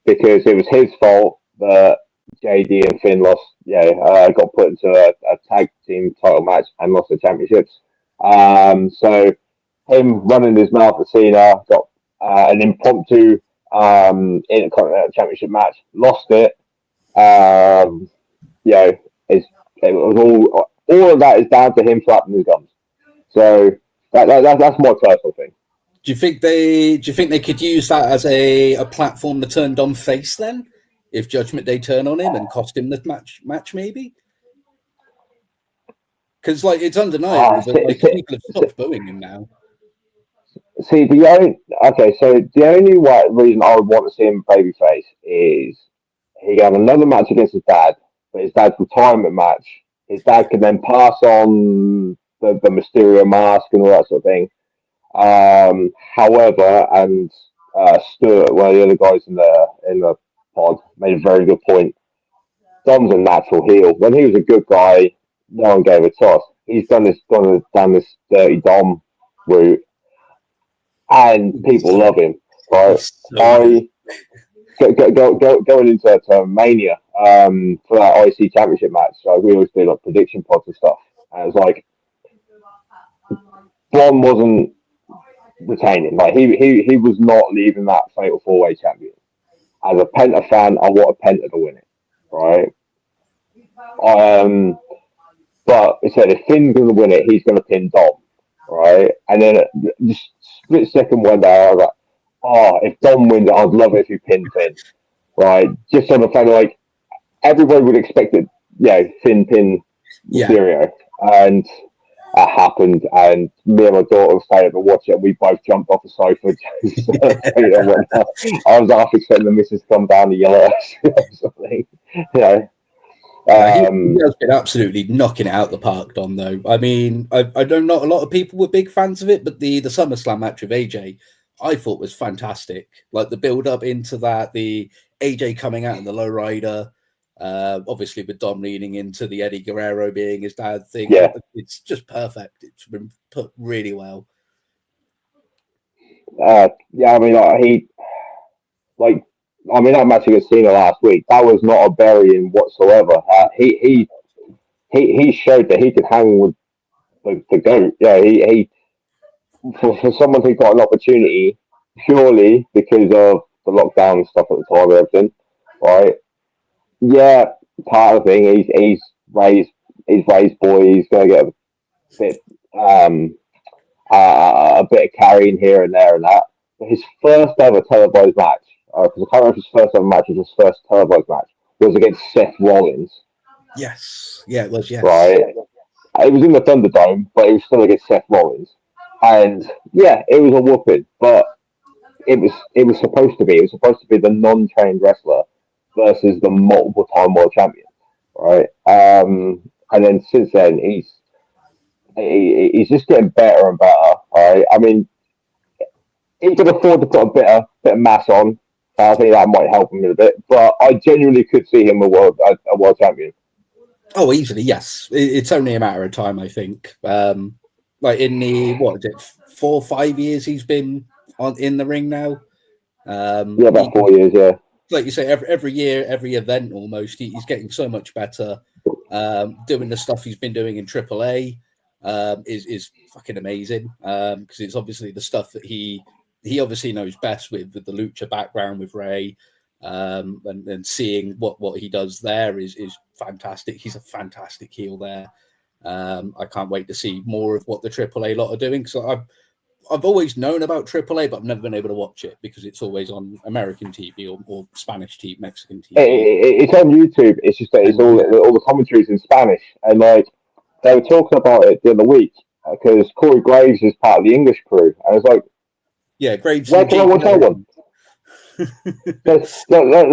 because it was his fault that JD and Finn lost. Got put into a tag team title match and lost the championships. So him running his mouth at Cena, got an impromptu Intercontinental Championship match, lost it. It was all of that is down to him flapping his gums. So that's my personal thing. Do you think they could use that as a platform to turn Dom face then? If Judgment Day turn on him and cost him the match maybe? Because it's undeniable that people have stopped booing him now. See, the only reason I would want to see him babyface is he can have another match against his dad, but his dad's retirement match. His dad can then pass on the Mysterio mask and all that sort of thing. However, and Stuart, one of the other guys in the pod, made a very good point. Dom's a natural heel. When he was a good guy, no one gave a toss. He's gone down this dirty Dom route, and people love him. Right? Going into Mania for that IC Championship match. So we always do like prediction pods and stuff, and it was like Dom wasn't retaining. Like he was not leaving that Fatal 4-Way champion. As a Penta fan, I want a Penta to win it, right? But it said if Finn's going to win it, he's going to pin Dom, right? And then just split second one day, I was like, if Dom wins it, I'd love it if you pin Finn, right? Just on the fact like everybody would expect it, Finn pin Mysterio, and that happened, and me and my daughter stayed up to watch it, and we both jumped off the sofa. I was half expecting the missus to come down to yell at us or something. He has been absolutely knocking it out the park, Dom, though. I mean, I know not a lot of people were big fans of it, but the SummerSlam match with AJ, I thought was fantastic. Like the build up into that, the AJ coming out in the lowrider, obviously with Dom leaning into the Eddie Guerrero being his dad thing. Yeah. It's just perfect. It's been put really well. That match against Cena last week, that was not a burying whatsoever. He showed that he could hang with the GOAT. Yeah, he for someone who got an opportunity purely because of the lockdown and stuff at the time and everything, right? Yeah, part of the thing, he's raised boy, he's gonna get a bit of carrying here and there and that. But his first ever televised match, because I can't remember if his first ever match was his first televised match, was against Seth Rollins. Yes. Yeah, it was, yes. Right. It was in the Thunderdome, but it was still against Seth Rollins. And yeah, it was a whooping, but it was supposed to be. It was supposed to be the non-trained wrestler versus the multiple-time world champion, right? And then since then, he's just getting better and better, right? I mean, he can afford to put a bit of mass on. I think that might help him a bit, but I genuinely could see him a world champion. Oh, easily, yes. It's only a matter of time, I think. Like in the 4 or 5 years he's been in the ring now. About 4 years, yeah. Like you say, every year, every event almost, he's getting so much better. Doing the stuff he's been doing in AAA is fucking amazing. Because it's obviously the stuff that he obviously knows best with the lucha background with Ray. And seeing what he does there is fantastic. He's a fantastic heel there. I can't wait to see more of what the AAA lot are doing. So I've always known about AAA, but I've never been able to watch it because it's always on American TV or Spanish TV, Mexican TV. It's on YouTube. It's just that it's all the commentaries in Spanish, and like they were talking about it the other week. because Corey Graves is part of the English crew, and it's like, yeah, Graves. where can I watch that one?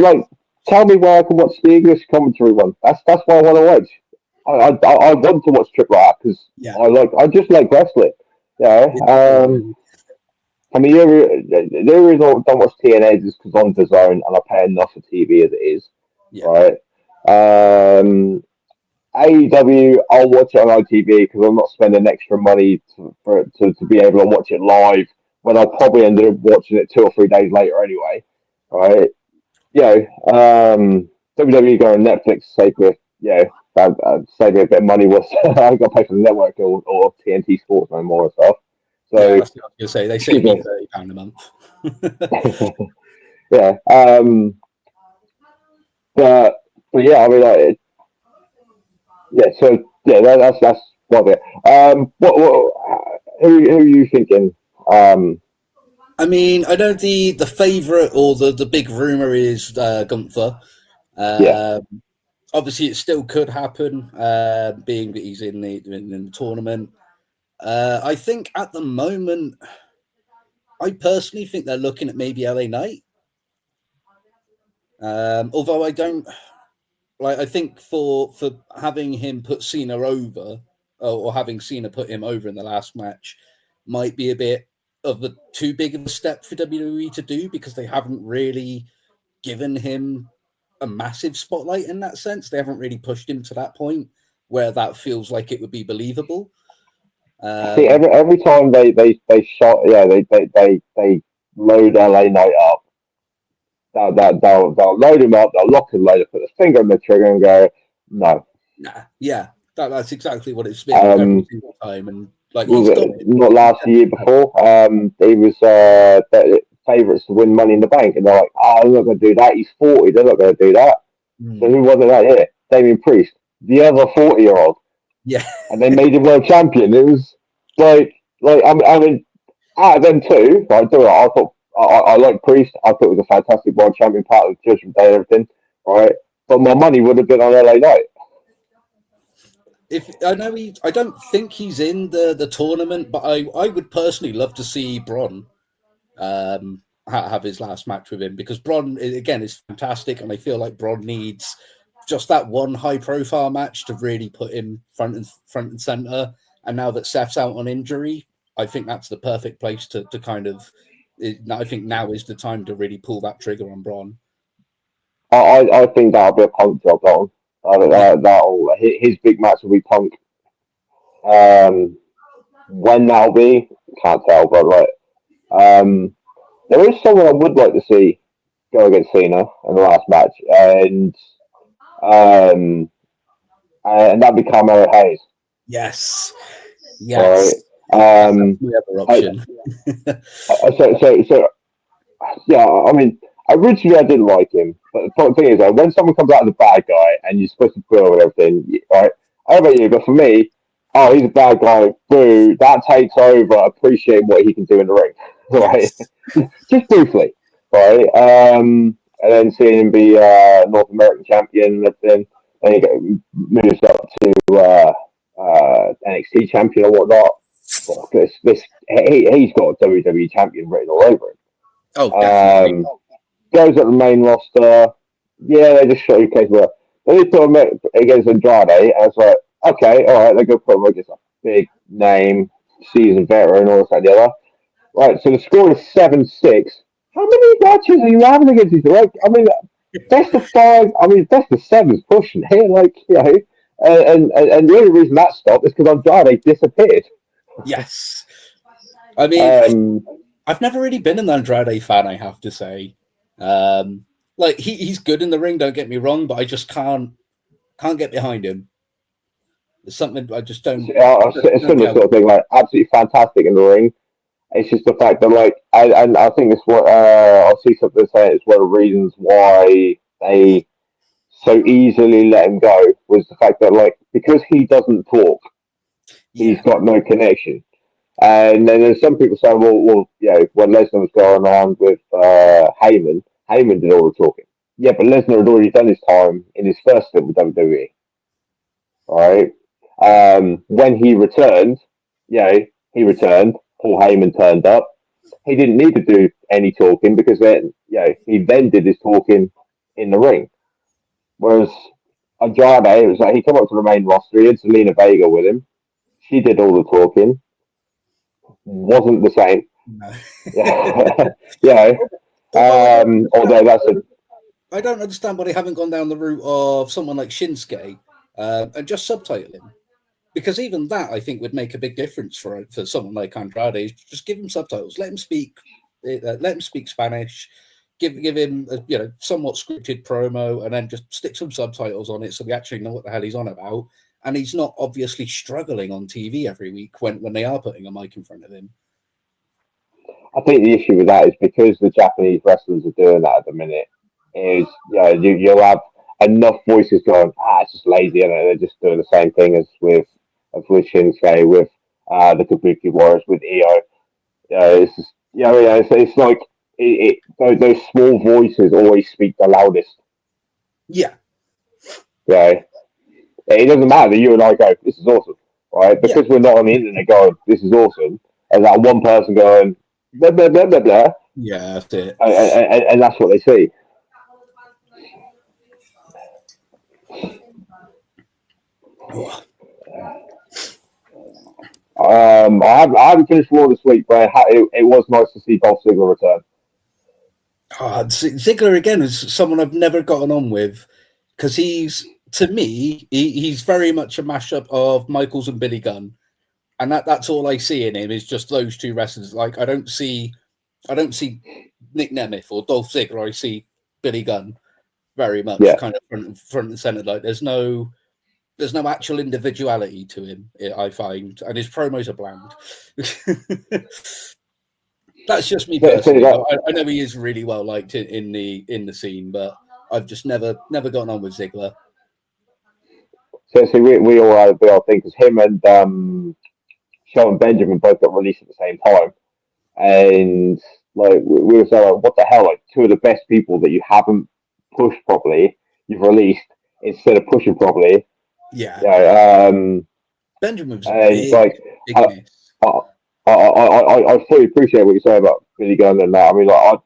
like, tell me where I can watch the English commentary one. That's what I want to watch. I want to watch Triple R because I just like wrestling. Yeah. I mean, the reason I don't watch TNA is because I'm DAZN and I pay enough for TV as it is. Yeah. Right. AEW, I'll watch it on ITV because I'm not spending extra money to be able to watch it live when I'll probably end up watching it 2 or 3 days later anyway. Right. WWE going on Netflix, save me, save me a bit of money. I've got to pay for the network or TNT Sports no more and stuff. So that's what I was going to say. They save me £30 a month. Yeah. But yeah, I mean, So that's what it. Who are you thinking? I mean, I know the favourite or the big rumour is Gunther. Obviously, it still could happen, being that he's in the tournament. I think at the moment, I personally think they're looking at maybe LA Knight. Although I don't I think for having him put Cena over, or having Cena put him over in the last match, might be a bit of a too big of a step for WWE to do because they haven't really given him a massive spotlight in that sense. They haven't really pushed him to that point where that feels like it would be believable. See, every time they shot, they load LA Knight up. They'll load him up. They'll lock him later, put the finger on the trigger, and go, no. Nah, yeah, that's exactly what it's been every single time. And not last year before. He was favourites to win Money in the Bank, and they're like, "Oh, they're not going to do that. He's 40. They're not going to do that." So who wasn't that here? Damien Priest, the other 40-year-old. Yeah, and they made him world champion. It was like I mean, out of them two, I thought I like Priest. I thought it was a fantastic world champion, part of the Judgment Day and everything. Right, but my money would have been on LA Knight. If I know I don't think he's in the tournament, but I would personally love to see Braun have his last match with him because Braun again is fantastic, and I feel like Braun needs just that one high profile match to really put him front and center. And now that Seth's out on injury, I think that's the perfect place to kind of. I think now is the time to really pull that trigger on Braun. I think that'll be a Punk job on. That'll his big match will be Punk. When that'll be, can't tell, but there is someone I would like to see go against Cena in the last match, and that'd be Carmelo Hayes. Yes. Right. The other option. So yeah, I mean, originally I didn't like him, but the thing is, when someone comes out as a bad guy and you're supposed to boo and everything, right? I don't know about you, but for me, oh, he's a bad guy, boo, that takes over appreciating what he can do in the ring, right? Just briefly, right? And then seeing him be North American champion and everything, then he moves up to NXT champion or whatnot. He's got a WWE champion written all over him. Oh, definitely. Goes at the main roster. Yeah, they just showcase well. Then they put him against Andrade, and I was like, okay, all right, they're going to put him against a big name, seasoned veteran, all this and the other. Right, so the score is 7-6. How many matches are you having against these? Like, I mean, best of 5. I mean, best of 7's pushing here. Like, you know, and the only reason that stopped is because Andrade disappeared. Yes, I mean, I've never really been an Andrade fan, I have to say. Like he's good in the ring, don't get me wrong, but I just can't get behind him. There's something I just don't. It's similar sort of thing, like absolutely fantastic in the ring. It's just the fact that, like, and I think it's what I'll see something saying. It's one of the reasons why they so easily let him go was the fact that, like, because he doesn't talk, he's got no connection. And then there's some people saying, well, you know, when Lesnar was going around with Heyman did all the talking. Yeah, but Lesnar had already done his time in his first stint with WWE. All right. When he returned, he returned. Paul Heyman turned up. He didn't need to do any talking because then, he then did his talking in the ring. Whereas Andrade, it was like he came up to the main roster. He had Selena Vega with him. She did all the talking. Wasn't the same. No. Although that's a. I don't understand why they haven't gone down the route of someone like Shinsuke and just subtitle him. Because even that, I think, would make a big difference for someone like Andrade. Just give him subtitles, let him speak Spanish, give him a somewhat scripted promo, and then just stick some subtitles on it so we actually know what the hell he's on about. And he's not obviously struggling on TV every week when they are putting a mic in front of him. I think the issue with that is because the Japanese wrestlers are doing that at the minute. Is you'll have enough voices going, it's just lazy, and they're just doing the same thing as with Shinsuke, with the Kabuki Warriors, with Io. It's just, it's like those small voices always speak the loudest. Yeah. Yeah. It doesn't matter that you and I go, this is awesome, right? Because we're not on the internet going, this is awesome, and that one person going, blah, blah, blah, blah, blah. Yeah, that's it. And that's what they see. I haven't finished Raw this week, but it was nice to see Dolph Ziggler return. Ziggler again is someone I've never gotten on with because he's very much a mashup of Michaels and Billy Gunn, and that's all I see in him is just those two wrestlers. Like I don't see Nick Nemeth or Dolph Ziggler. I see Billy Gunn very much kind of front and center. Like there's no actual individuality to him, I find, and his promos are bland. That's just me personally. I know he is really well liked in the scene, but I've just never gotten on with Ziggler. So we all had a big old thing because him and Shelton Benjamin both got released at the same time, and like we were saying, like, what the hell? Like two of the best people that you haven't pushed properly, you've released instead of pushing properly. Yeah. Benjamin was big. I fully appreciate what you say about Billy Gunn and that. I mean, like,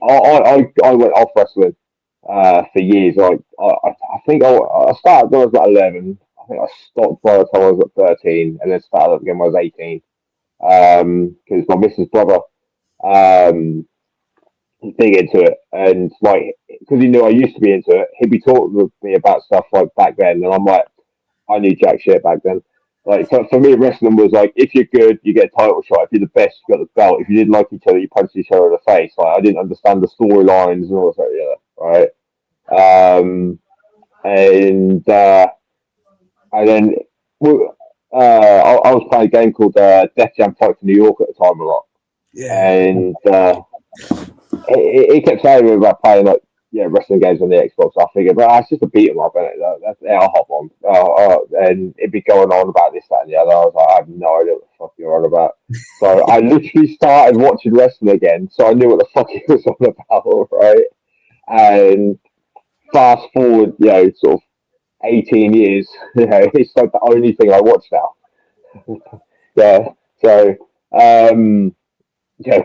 I went off wrestling for years. Like, I think I started when I was about 11. I think I stopped by the time I was at 13, and then started up again when I was 18. Because my missus' brother big into it, and like because he knew I used to be into it, he'd be talking with me about stuff like back then, and I'm like, I knew jack shit back then. Like for me, wrestling was like, if you're good, you get a title shot. If you're the best, you got the belt. If you didn't like each other, you punched each other in the face. Like I didn't understand the storylines and all that, right? And then I was playing a game called Def Jam Fight for New York at the time a lot, and he kept saying to me about playing like wrestling games on the Xbox. I figured, well, it's just a beat 'em up, isn't it? I'll hop on. And it'd be going on about this, that, and the other. I was like, I have no idea what the fuck you're on about. So I literally started watching wrestling again, so I knew what the fuck he was on about, right? And fast forward, sort of 18 years, it's like the only thing I watch now. So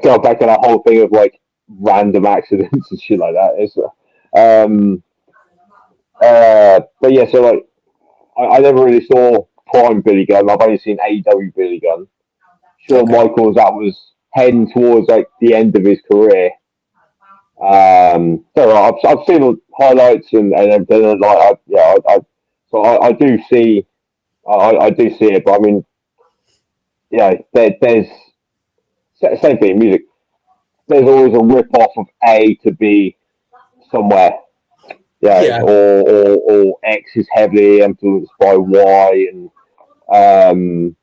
go back to that whole thing of like random accidents and shit like that. It's but yeah, so like I never really saw prime Billy Gunn. I've only seen AEW Billy Gunn. Shawn Michaels, that was heading towards like the end of his career. So I've seen highlights and everything. Like I do see it, but I mean, there's same thing in music. There's always a rip off of A to B somewhere. Or X is heavily influenced by Y, and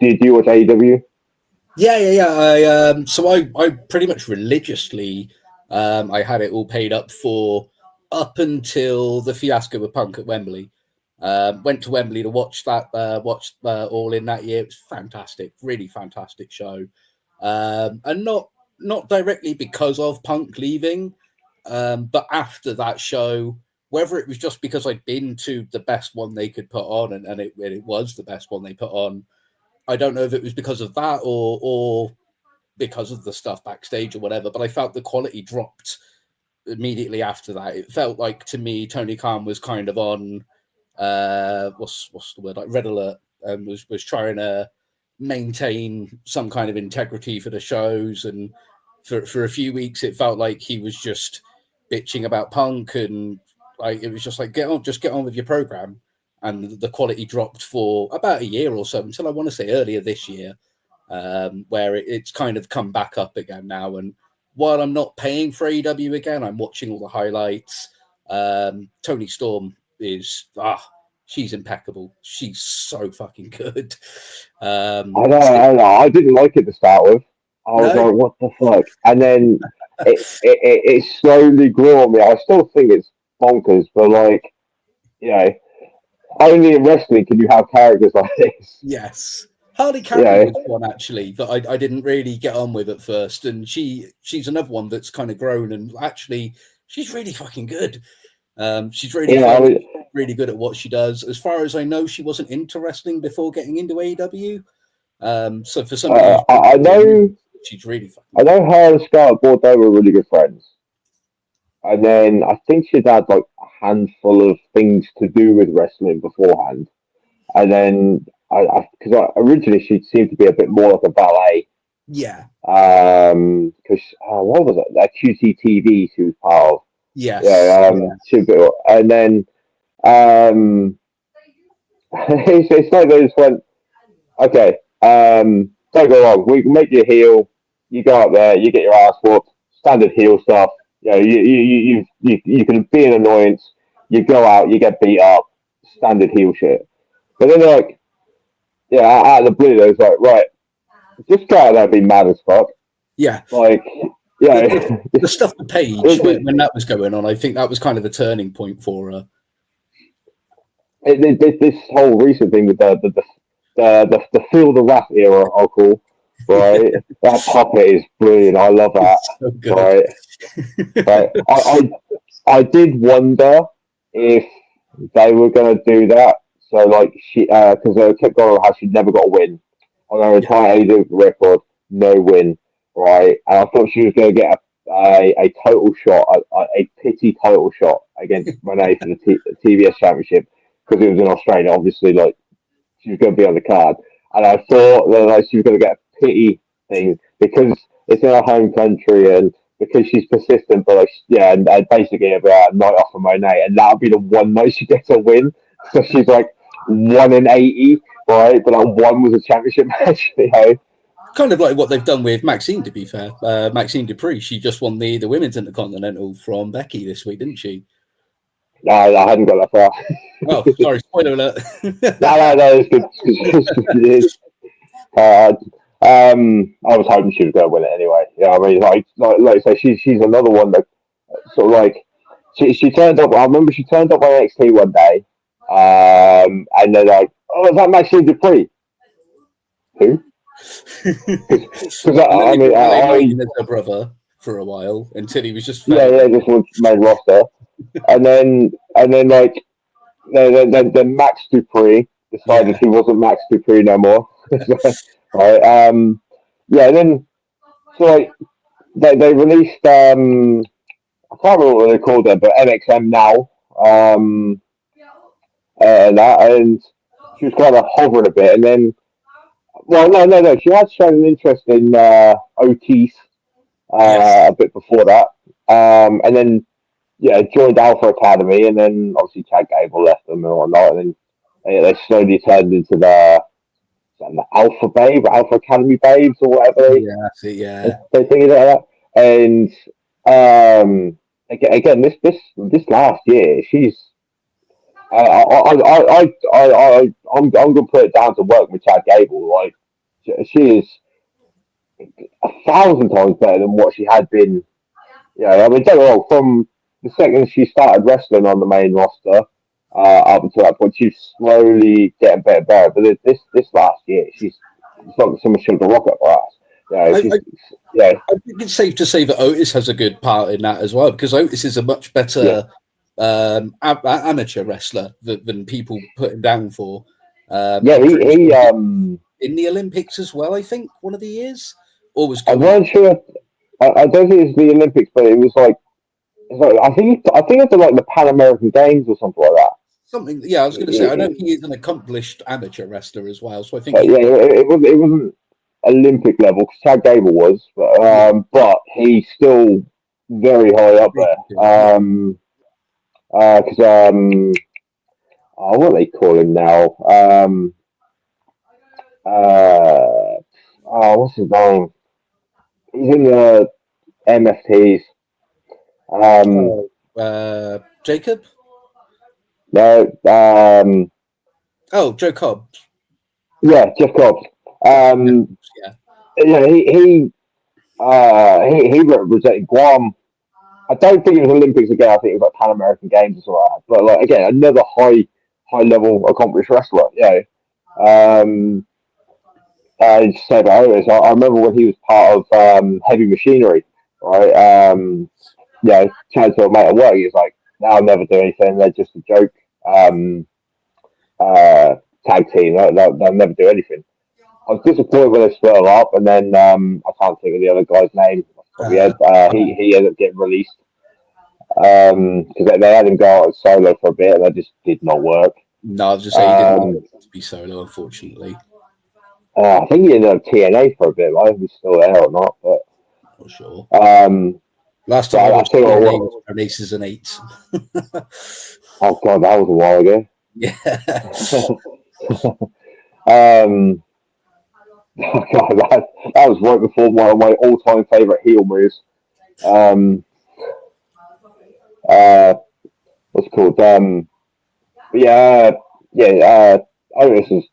did you watch AEW? Yeah. So I pretty much religiously I had it all paid up for up until the fiasco with Punk at Wembley. Went to Wembley to watch that. Watched All In that year. It was fantastic, really fantastic show. And not directly because of Punk leaving, but after that show, whether it was just because I'd been to the best one they could put on, and it was the best one they put on. I don't know if it was because of that or because of the stuff backstage or whatever, but I felt the quality dropped immediately after that. It felt like, to me, Tony Khan was kind of on what's the word, like red alert, and was trying to maintain some kind of integrity for the shows. And for a few weeks it felt like he was just bitching about Punk, and like it was just like, get on with your program. And the quality dropped for about a year or so, until I want to say earlier this year, where it's kind of come back up again now. And while I'm not paying for AEW again, I'm watching all the highlights. Tony Storm is she's impeccable. She's so fucking good. I know. I didn't like it to start with. I was like, what the fuck? And then it slowly grew on me. I still think it's bonkers, but like, you know, only in wrestling can you have characters like this. Yes. Harley Cameron was one actually that I didn't really get on with at first, and she's another one that's kind of grown, and actually she's really fucking good. She's really funny, really good at what she does. As far as I know, she wasn't into wrestling before getting into AEW. So for somebody, I know she's really fucking good. I know her and Scarlett Bordeaux were really good friends, and then I think she'd had like a handful of things to do with wrestling beforehand, and then because originally she seemed to be a bit more like a ballet. Yeah. Because what was it? That QCTV she was part of. Yes. Yeah. And then it's like they just went, okay. Don't go wrong. We can make you a heel. You go out there, you get your ass whooped. Standard heel stuff. You know, you can be an annoyance. You go out, you get beat up. Standard heel shit. But then they're like, out of the blue, they was like, right, just go out there and be mad as fuck. Yeah. Like, the stuff with Paige when that was going on, I think that was kind of a turning point for her. This whole recent thing with the Feel the Wrath era, I'll call, right? That puppet is brilliant. I love that. So good. Right? I did wonder if they were going to do that. So, like, because they kept going on how she'd never got a win on her entire AEW record, no win, right? And I thought she was going to get a total shot, a pity total shot against Renee for the TBS Championship, because it was in Australia. Obviously, like, she was going to be on the card, and I thought that like she was going to get a pity thing because it's in her home country and because she's persistent. But like, and basically have a night off from Monet, and that'll be the one night she gets a win. So she's like 1 in 80, right? But that one was a championship match. You know? Kind of like what they've done with Maxine. To be fair, Maxine Dupree, she just won the women's Intercontinental from Becky this week, didn't she? No, I hadn't got that far. Oh, sorry, spoiler alert. No, it's good. I was hoping she was going to win it anyway. Yeah, I mean, like I say, she's another one that sort of like she turned up. I remember she turned up on NXT one day, and they're like, "Oh, is that Maxine Dupree?" Who? Because I mean, as her brother for a while until he was just just was main roster, and then like then Max Dupree decided he wasn't Max Dupree no more. Right. And then so like they released I can't remember what they called it, but NXM now. And she was kind of hovering a bit, and then no, she had shown an interest in Otis a bit before that, and then joined Alpha Academy, and then obviously Chad Gable left them and whatnot, and then they slowly turned into the Alpha Academy Babes or whatever. They think of that. And again, this last year, she's I'm gonna put it down to work with Chad Gable. Like she is 1,000 times better than what she had been. I mean, don't get me wrong, from the second she started wrestling on the main roster up until that point, she's slowly getting better. But this last year, it's like someone should have a rocket for us. I think it's safe to say that Otis has a good part in that as well, because Otis is a much better amateur wrestler than people put him down for. Yeah, he in the Olympics as well. I think one of the years, or was I'm going. not sure. I don't think it's the Olympics, but it was like I think it's like the Pan American Games or something like that. Something, yeah. I was going to say, I know he is an accomplished amateur wrestler as well, so I think. But yeah, it wasn't Olympic level because Chad Gable was, but he's still very high up there. Because what do they call him now? What's his name? He's in the MFTs. Jacob. No. Oh, Joe Cobb. Yeah, Jeff Cobbs. Yeah. Yeah, he represented Guam. I don't think it was Olympics again. I think it was like Pan American Games or something like that. But like again, another high level accomplished wrestler. Yeah. Just say about Otis. I remember when he was part of Heavy Machinery, right? Yeah, Chad sort of made it work. He was like, "No, I'll never do anything. They're just a joke." Tag team. They'll never do anything. I was disappointed when they split them up, and then I can't think of the other guy's name. He ended up getting released because they had him go out solo for a bit, and that just did not work. No, I was just saying he didn't want to be solo, unfortunately. I think he ended up TNA for a bit. I don't know if he's still there or not, but Not sure. Last time I watched TNA was from Aces and Eights. Oh god, that was a while ago. Yeah. Oh god, that was right before one of my all-time favorite heel moves. What's it called? Otis is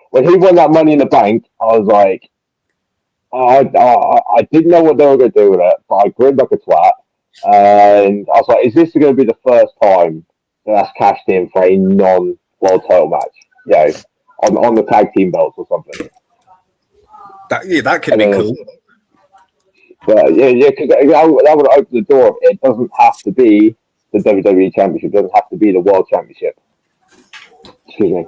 when he won that Money in the Bank, I was like, I didn't know what they were going to do with it, but I grinned like a twat, and I was like, is this going to be the first time that's cashed in for a non-world title match? You know, on the tag team belts or something. That could be cool. But because that would open the door. It doesn't have to be the WWE Championship. It doesn't have to be the World Championship. Excuse me.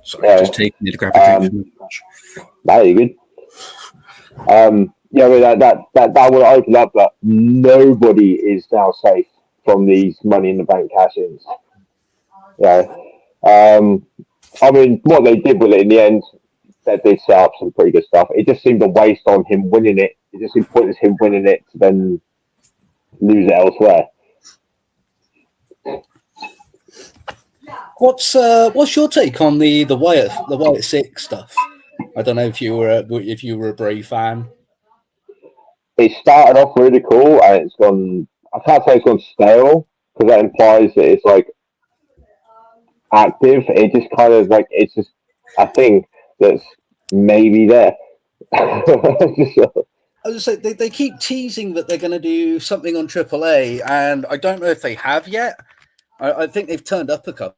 Sorry, just taking it to grab a drink. No, you're good. That would open up that nobody is now safe from these Money in the Bank cash-ins. Yeah. I mean, what they did with it in the end, they did set up some pretty good stuff. It just seemed a waste on him winning it. It just seemed pointless him winning it to then lose it elsewhere. What's your take on the Wyatt Six stuff? I don't know if you were a Bray fan. It started off really cool, and it's gone. I can't say it's gone stale because that implies that it's like active. It just kind of like it's just a thing that's maybe there. I was say they keep teasing that they're going to do something on AAA, and I don't know if they have yet. I think they've turned up a couple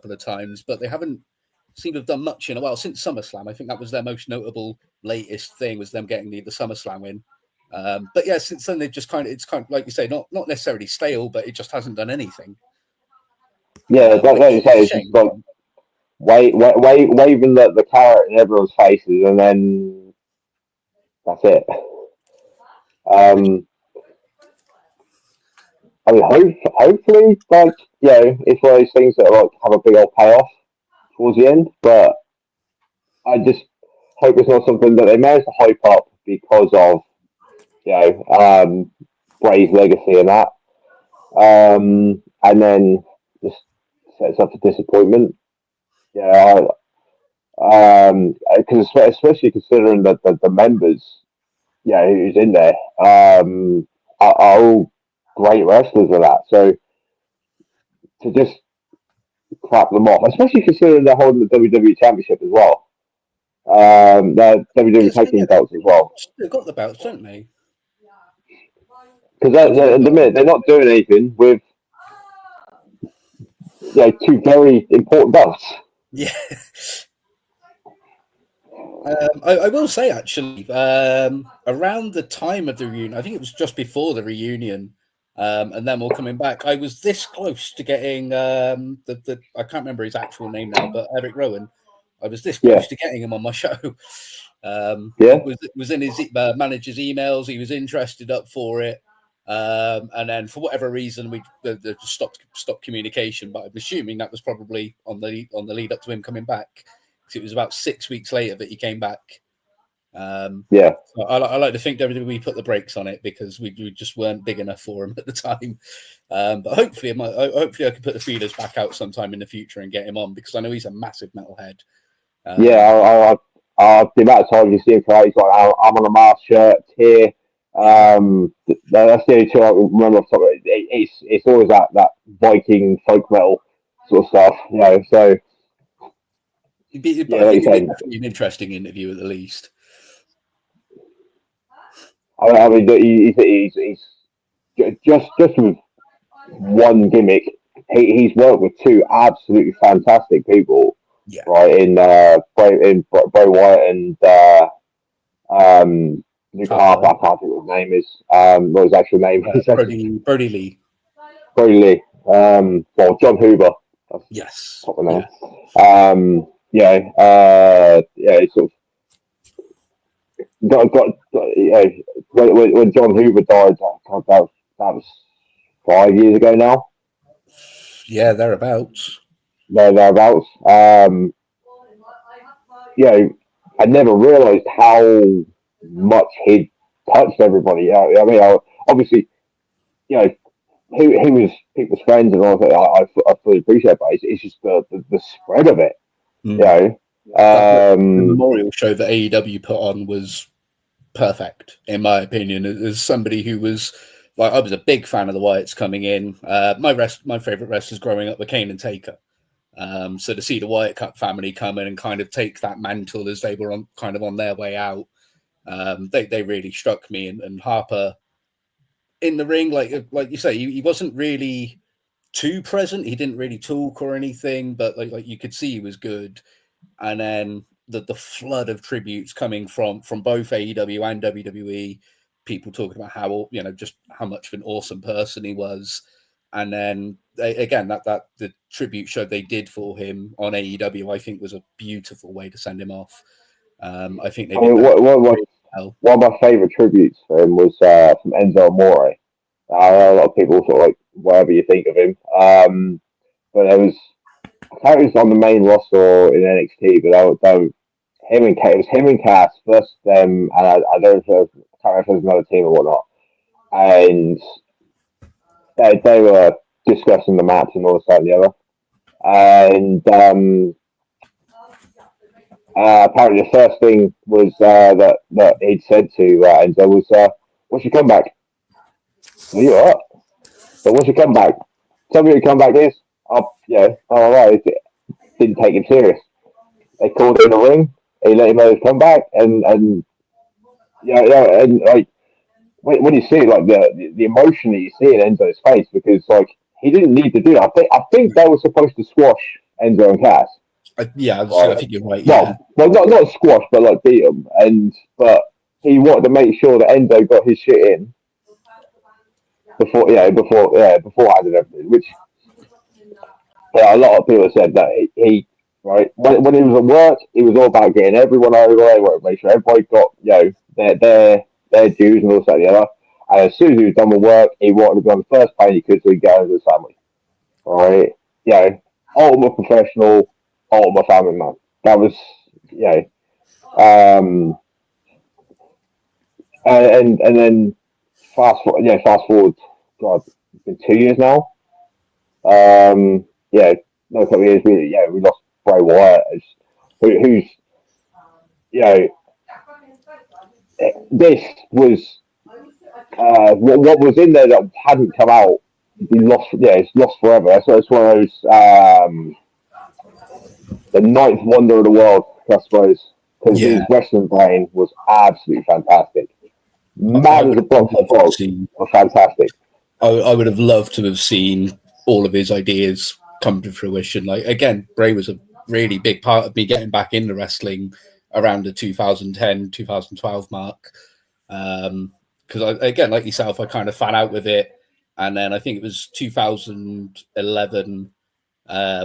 of times, but they haven't seemed to have done much in a while since SummerSlam. I think that was their most notable latest thing, was them getting the SummerSlam win. But yeah, since then they've just it's kind of like you say, not necessarily stale, but it just hasn't done anything. Yeah, like you say, it's just like waving the carrot in everyone's faces, and then that's it. I mean, hopefully, like, it's one of those things that like have a big old payoff towards the end. But I just hope it's not something that they manage to hype up because of Bray's legacy and that, and then just sets up for disappointment. Yeah, because especially considering that the members, who's in there, are all great wrestlers of that. So to just crap them off, especially considering they're holding the WWE Championship as well. They're WWE Tag Team belts as well. They've got the belts, don't they? Because at the minute they're not doing anything with two very important belts. Yeah. I will say, actually, around the time of the reunion, I think it was just before the reunion, and then we're coming back. I was this close to getting the I can't remember his actual name now, but Eric Rowan. I was this close to getting him on my show. It was in his manager's emails. He was interested up for it, and then for whatever reason, we stopped communication. But I'm assuming that was probably on the lead up to him coming back. It was about 6 weeks later that he came back. So I like to think WWE put the brakes on it because we just weren't big enough for him at the time. But hopefully I can put the feelers back out sometime in the future and get him on, because I know he's a massive metalhead. The amount of times you see him play, he's like, I'm on a Mars shirt here. That's the only two I remember. It's always that Viking folk metal sort of stuff, you know. So I think it'd be an interesting interview at the least. I mean, he's just with one gimmick. He's worked with two absolutely fantastic people, right? In Bray Wyatt and Luke Harper. I can't think what his name is. What his actual name is? Brody Lee. Brody Lee. Well, John Hoover. Yes. Top of the name. It's sort of when John Hoover died, that was 5 years ago now. Yeah, thereabouts. Thereabouts. I never realised how much he'd touched everybody. I mean, obviously, he was people's friends and all that. I fully appreciate, but it's just the spread of it. The memorial show that AEW put on was perfect, in my opinion. As somebody who was I was a big fan of the Wyatts coming in. My favorite wrestlers growing up were Kane and Taker. So to see the Wyatt Cup family come in and kind of take that mantle as they were on their way out, they really struck me. And Harper in the ring, like you say, he wasn't really too present. He didn't really talk or anything, but like you could see he was good. And then the flood of tributes coming from both AEW and WWE, people talking about how just how much of an awesome person he was. And then again, that the tribute show they did for him on AEW, I think was a beautiful way to send him off. I think they did one of my favourite tributes for him was from Enzo Amore. A lot of people sort of like whatever you think of him, but there was, I can't remember if it was on the main roster or in NXT, but it was him and Cass first, and I don't know if it was another team or whatnot, and they were discussing the match and all this that and the other, and apparently the first thing was that he'd said to Enzo was, "What's your comeback?" You what? So what's your comeback? Tell me what your comeback is. All right. Didn't take him serious. They called him in the ring. He let him know his comeback, and like when you see like the emotion that you see in Enzo's face, because like he didn't need to do that. I think they were supposed to squash Enzo and Cass. I think you're right. Yeah. Well, not squash, but like beat them. But he wanted to make sure that Enzo got his shit in before and everything. Which a lot of people said that he right when he was at work, he was all about getting everyone over. He wanted to make sure everybody got their dues and all that and the other. And as soon as he was done with work, he wanted to be on the first plane he could so he could go over to his family. All right, ultimate professional, ultimate family man. That was and then fast forward. God, it's been 2 years now. No couple of years. We lost Bray Wyatt, who's this was what was in there that hadn't come out. He lost. It's lost forever. It's one of those the ninth wonder of the world, I suppose, because his wrestling brain was absolutely fantastic. Mad as a box of frogs, was fantastic. I would have loved to have seen all of his ideas come to fruition. Like again, Bray was a really big part of me getting back into wrestling around the 2010, 2012 mark. Because again, like yourself, I kind of fell out with it. And then I think it was 2011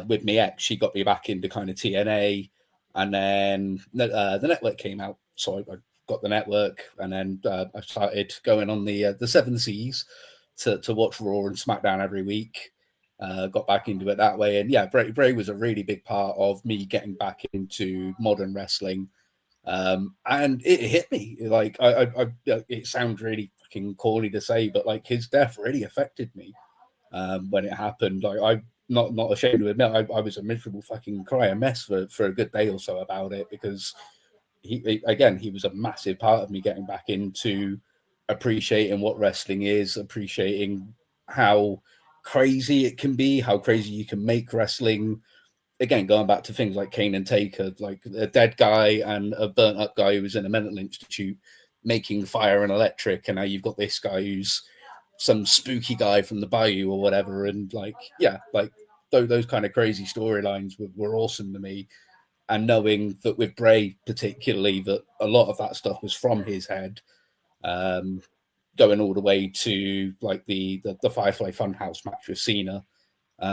with my ex, she got me back into kind of TNA. And then the network came out. So I got the network. And then I started going on the Seven Seas to watch Raw and SmackDown every week. Got back into it that way. And yeah, Bray was a really big part of me getting back into modern wrestling. And it hit me. Like, it sounds really fucking corny to say, but like his death really affected me when it happened. Like, I'm not ashamed to admit I was a miserable fucking crying mess for a good day or so about it, because he was a massive part of me getting back into appreciating what wrestling is, appreciating how crazy it can be, how crazy you can make wrestling. Again, going back to things like Kane and Taker, like a dead guy and a burnt up guy who was in a mental institute making fire and electric, and now you've got this guy who's some spooky guy from the bayou or whatever. And like, yeah, like those kind of crazy storylines were awesome to me. And knowing that with Bray particularly, that a lot of that stuff was from his head, going all the way to like the Firefly Funhouse match with Cena,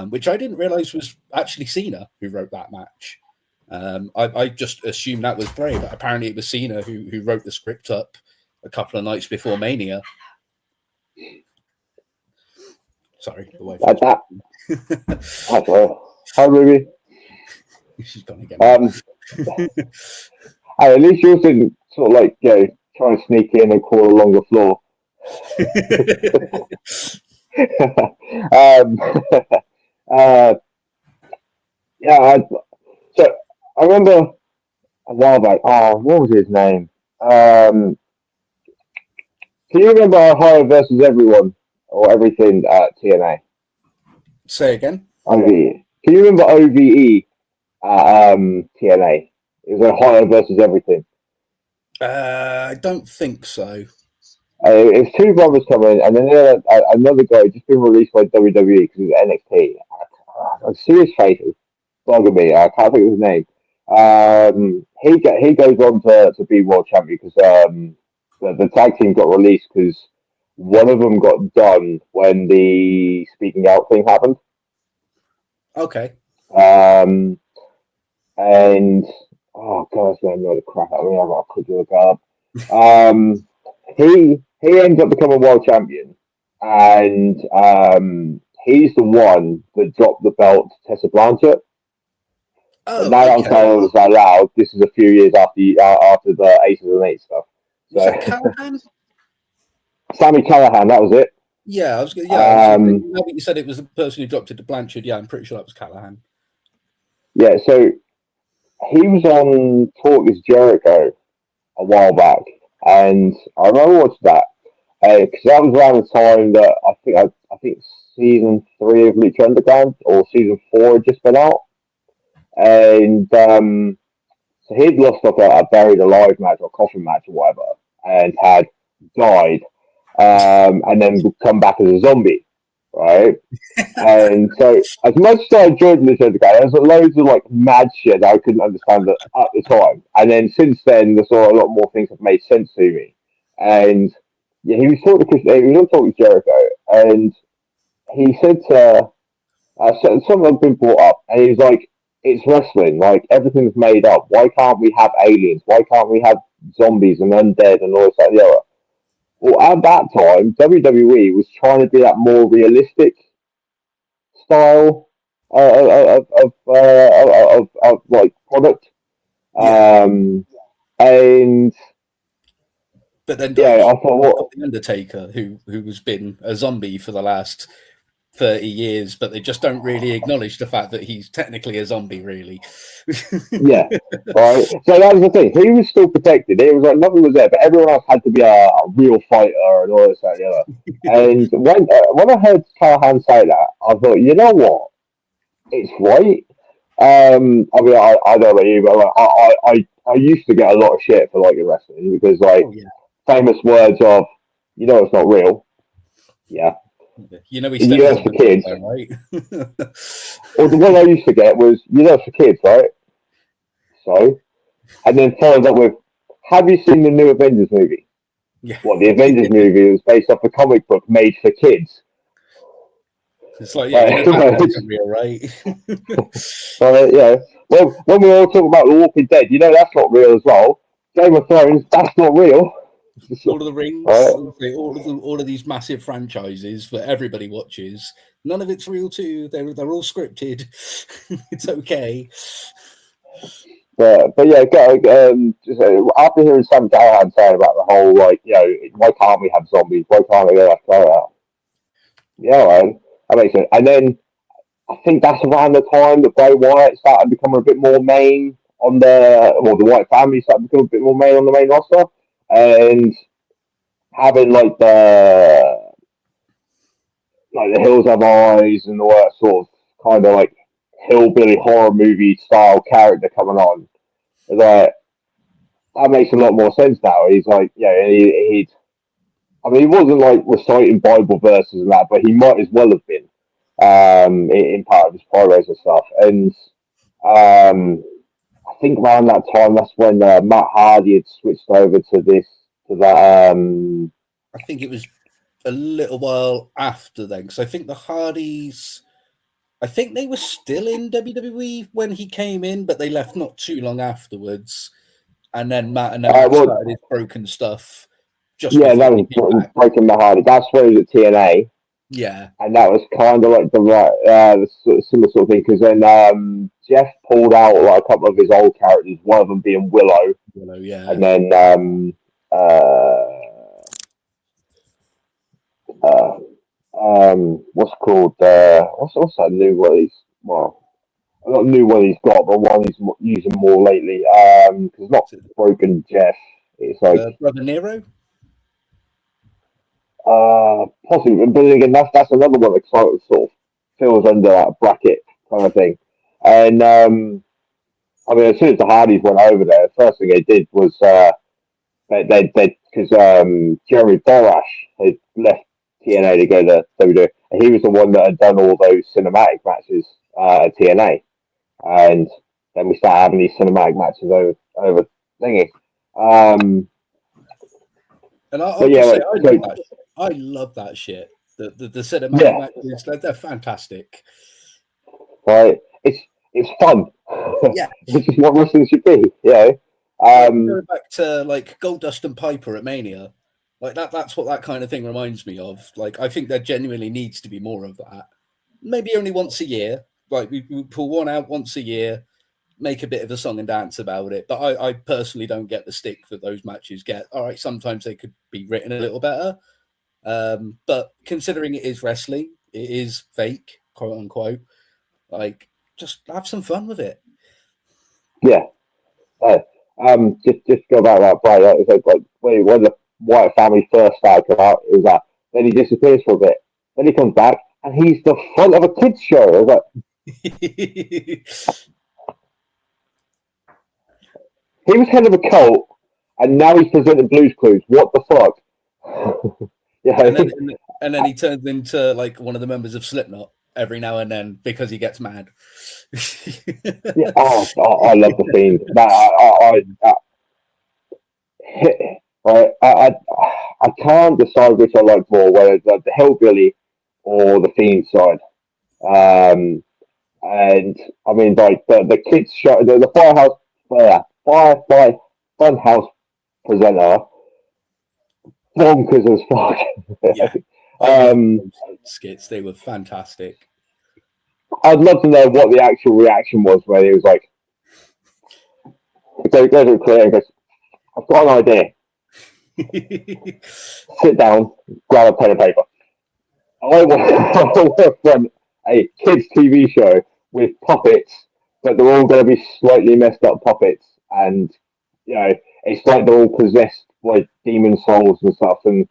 which I didn't realize was actually Cena who wrote that match. I just assumed that was Bray, but apparently it was Cena who wrote the script up a couple of nights before Mania. Sorry, the wife. Hi, Ruby. She's gone again. Hey, at least yours didn't sort of like, you know, try and sneak in and crawl along the floor. So I remember a while back. Oh, what was his name? Can you remember Ohio versus Everyone or Everything at TNA? Say again. OVE. Can you remember OVE at TNA? It was Ohio versus Everything. I don't think so. It's two brothers coming, and then another guy just been released by WWE because he's NXT. A serious face is bugging me. I can't think of his name. He goes on to be world champion because the tag team got released because one of them got done when the speaking out thing happened. Okay. And oh god, that's going to the crap out of me. I've got to quickly look up. He ends up becoming world champion, and he's the one that dropped the belt to Tessa Blanchard. Oh, and now I'm saying this out loud. This is a few years after the Aces and Eights stuff. So, was that Callahan? Sammy Callahan, that was it. Yeah, I was. Yeah, now that you said it was the person who dropped it to Blanchard. Yeah, I'm pretty sure that was Callahan. Yeah, so he was on Talk Is Jericho a while back, and I remember watching that because that was around the time that I think season 3 of Lucha Underground or season 4 had just been out, and so he'd lost like a buried alive match or a coffin match or whatever, and had died, and then would come back as a zombie, right? And so, as much as I enjoyed Lucha Underground, there was loads of like mad shit that I couldn't understand at the time. And then since then, there's a lot more things have made sense to me. And yeah, he was on Talking Jericho, and he said something had been brought up, and he was like, "It's wrestling. Like everything's made up. Why can't we have aliens? Why can't we have zombies and undead and all this and the other?" Well, at that time, WWE was trying to be that more realistic style of like product, and but then yeah, I thought what the Undertaker, who has been a zombie for the last 30 years, but they just don't really acknowledge the fact that he's technically a zombie, really. Yeah, right. So that was the thing. He was still protected. It was like nothing was there, but everyone else had to be a real fighter and all this and the other. And when I heard Callahan say that, I thought, you know what? It's right. I mean, I don't know about you, but like, I used to get a lot of shit for like wrestling because like famous words of, you know, it's not real. Yeah. You know, it's for kids, right? Or the one I used to get was, you know, it's for kids, right? So, and then followed up with, "Have you seen the new Avengers movie?" Yeah. Well, the Avengers movie was based off a comic book made for kids. It's like, yeah, you know that isn't real, right? Yeah. Well, when we all talk about The Walking Dead, you know that's not real as well. Game of Thrones, that's not real. Lord of the Rings, Right. all of these massive franchises that everybody watches. None of it's real too. They're all scripted. It's okay. But yeah, just, after hearing Sam Callahan saying about the whole, like, why can't we have zombies? Why can't we go like that? Yeah, man, that makes sense. And then I think that's around the time that Bray Wyatt started becoming a bit more main on the Wyatt family started becoming a bit more main on the main roster, and having like the Hills Have Eyes and all that sort of kind of like hillbilly horror movie style character coming on. Like, that makes a lot more sense now. He's like, I mean, he wasn't like reciting Bible verses and that, but he might as well have been in part of his promos and stuff. And I think around that time, that's when Matt Hardy had switched over to that. I think it was a little while after then, because I think the Hardys, I think they were still in WWE when he came in, but they left not too long afterwards. And then Matt started his broken stuff. That was Broken Matt Hardy. That's where he was at TNA. Yeah, and that was kind of like the similar sort of thing, because then Jeff pulled out like a couple of his old characters, one of them being Willow, yeah, and then what's called what's that new one he's not new one he's got, but one he's using more lately. Because it's not Broken Jeff, it's like Brother Nero. Possibly, but then again, that's another one that sort of fills under that bracket kind of thing. And I mean, as soon as the Hardys went over there, the first thing they did was they because Jeremy Borash had left TNA to go to WWE, and he was the one that had done all those cinematic matches at TNA, and then we started having these cinematic matches over thingy. And I love that shit. The cinematic matches, they're fantastic. Right, it's fun. Yeah, this is what wrestling should be. Yeah. Going back to like Goldust and Piper at Mania, like that's what that kind of thing reminds me of. Like, I think there genuinely needs to be more of that. Maybe only once a year. Like, we pull one out once a year, make a bit of a song and dance about it. But I personally don't get the stick that those matches get. All right, sometimes they could be written a little better. But considering it is wrestling, it is fake, quote unquote, like, just have some fun with it. Yeah. Just go about that, right? It's like when the Wyatt family first started coming out, it was that. Then he disappears for a bit. Then he comes back, and he's the front of a kids show. I was like, he was head of a cult, and now he's presenting Blue's Clues. What the fuck? Yeah. And then he turns into like one of the members of Slipknot every now and then because he gets mad. Yeah. I love the Fiend. I can't decide which I like more, whether it's like the Hillbilly or the Fiend side. And I mean, like the kids show, the Firefly Funhouse presenter, bonkers as fuck. Yeah, skits, they were fantastic. I'd love to know what the actual reaction was when he was like, goes to the creator and goes, "I've got an idea." Sit down, grab a pen and paper. I want to run a kids' TV show with puppets, but they're all going to be slightly messed up puppets, and it's like they're all possessed by demon souls and stuff. And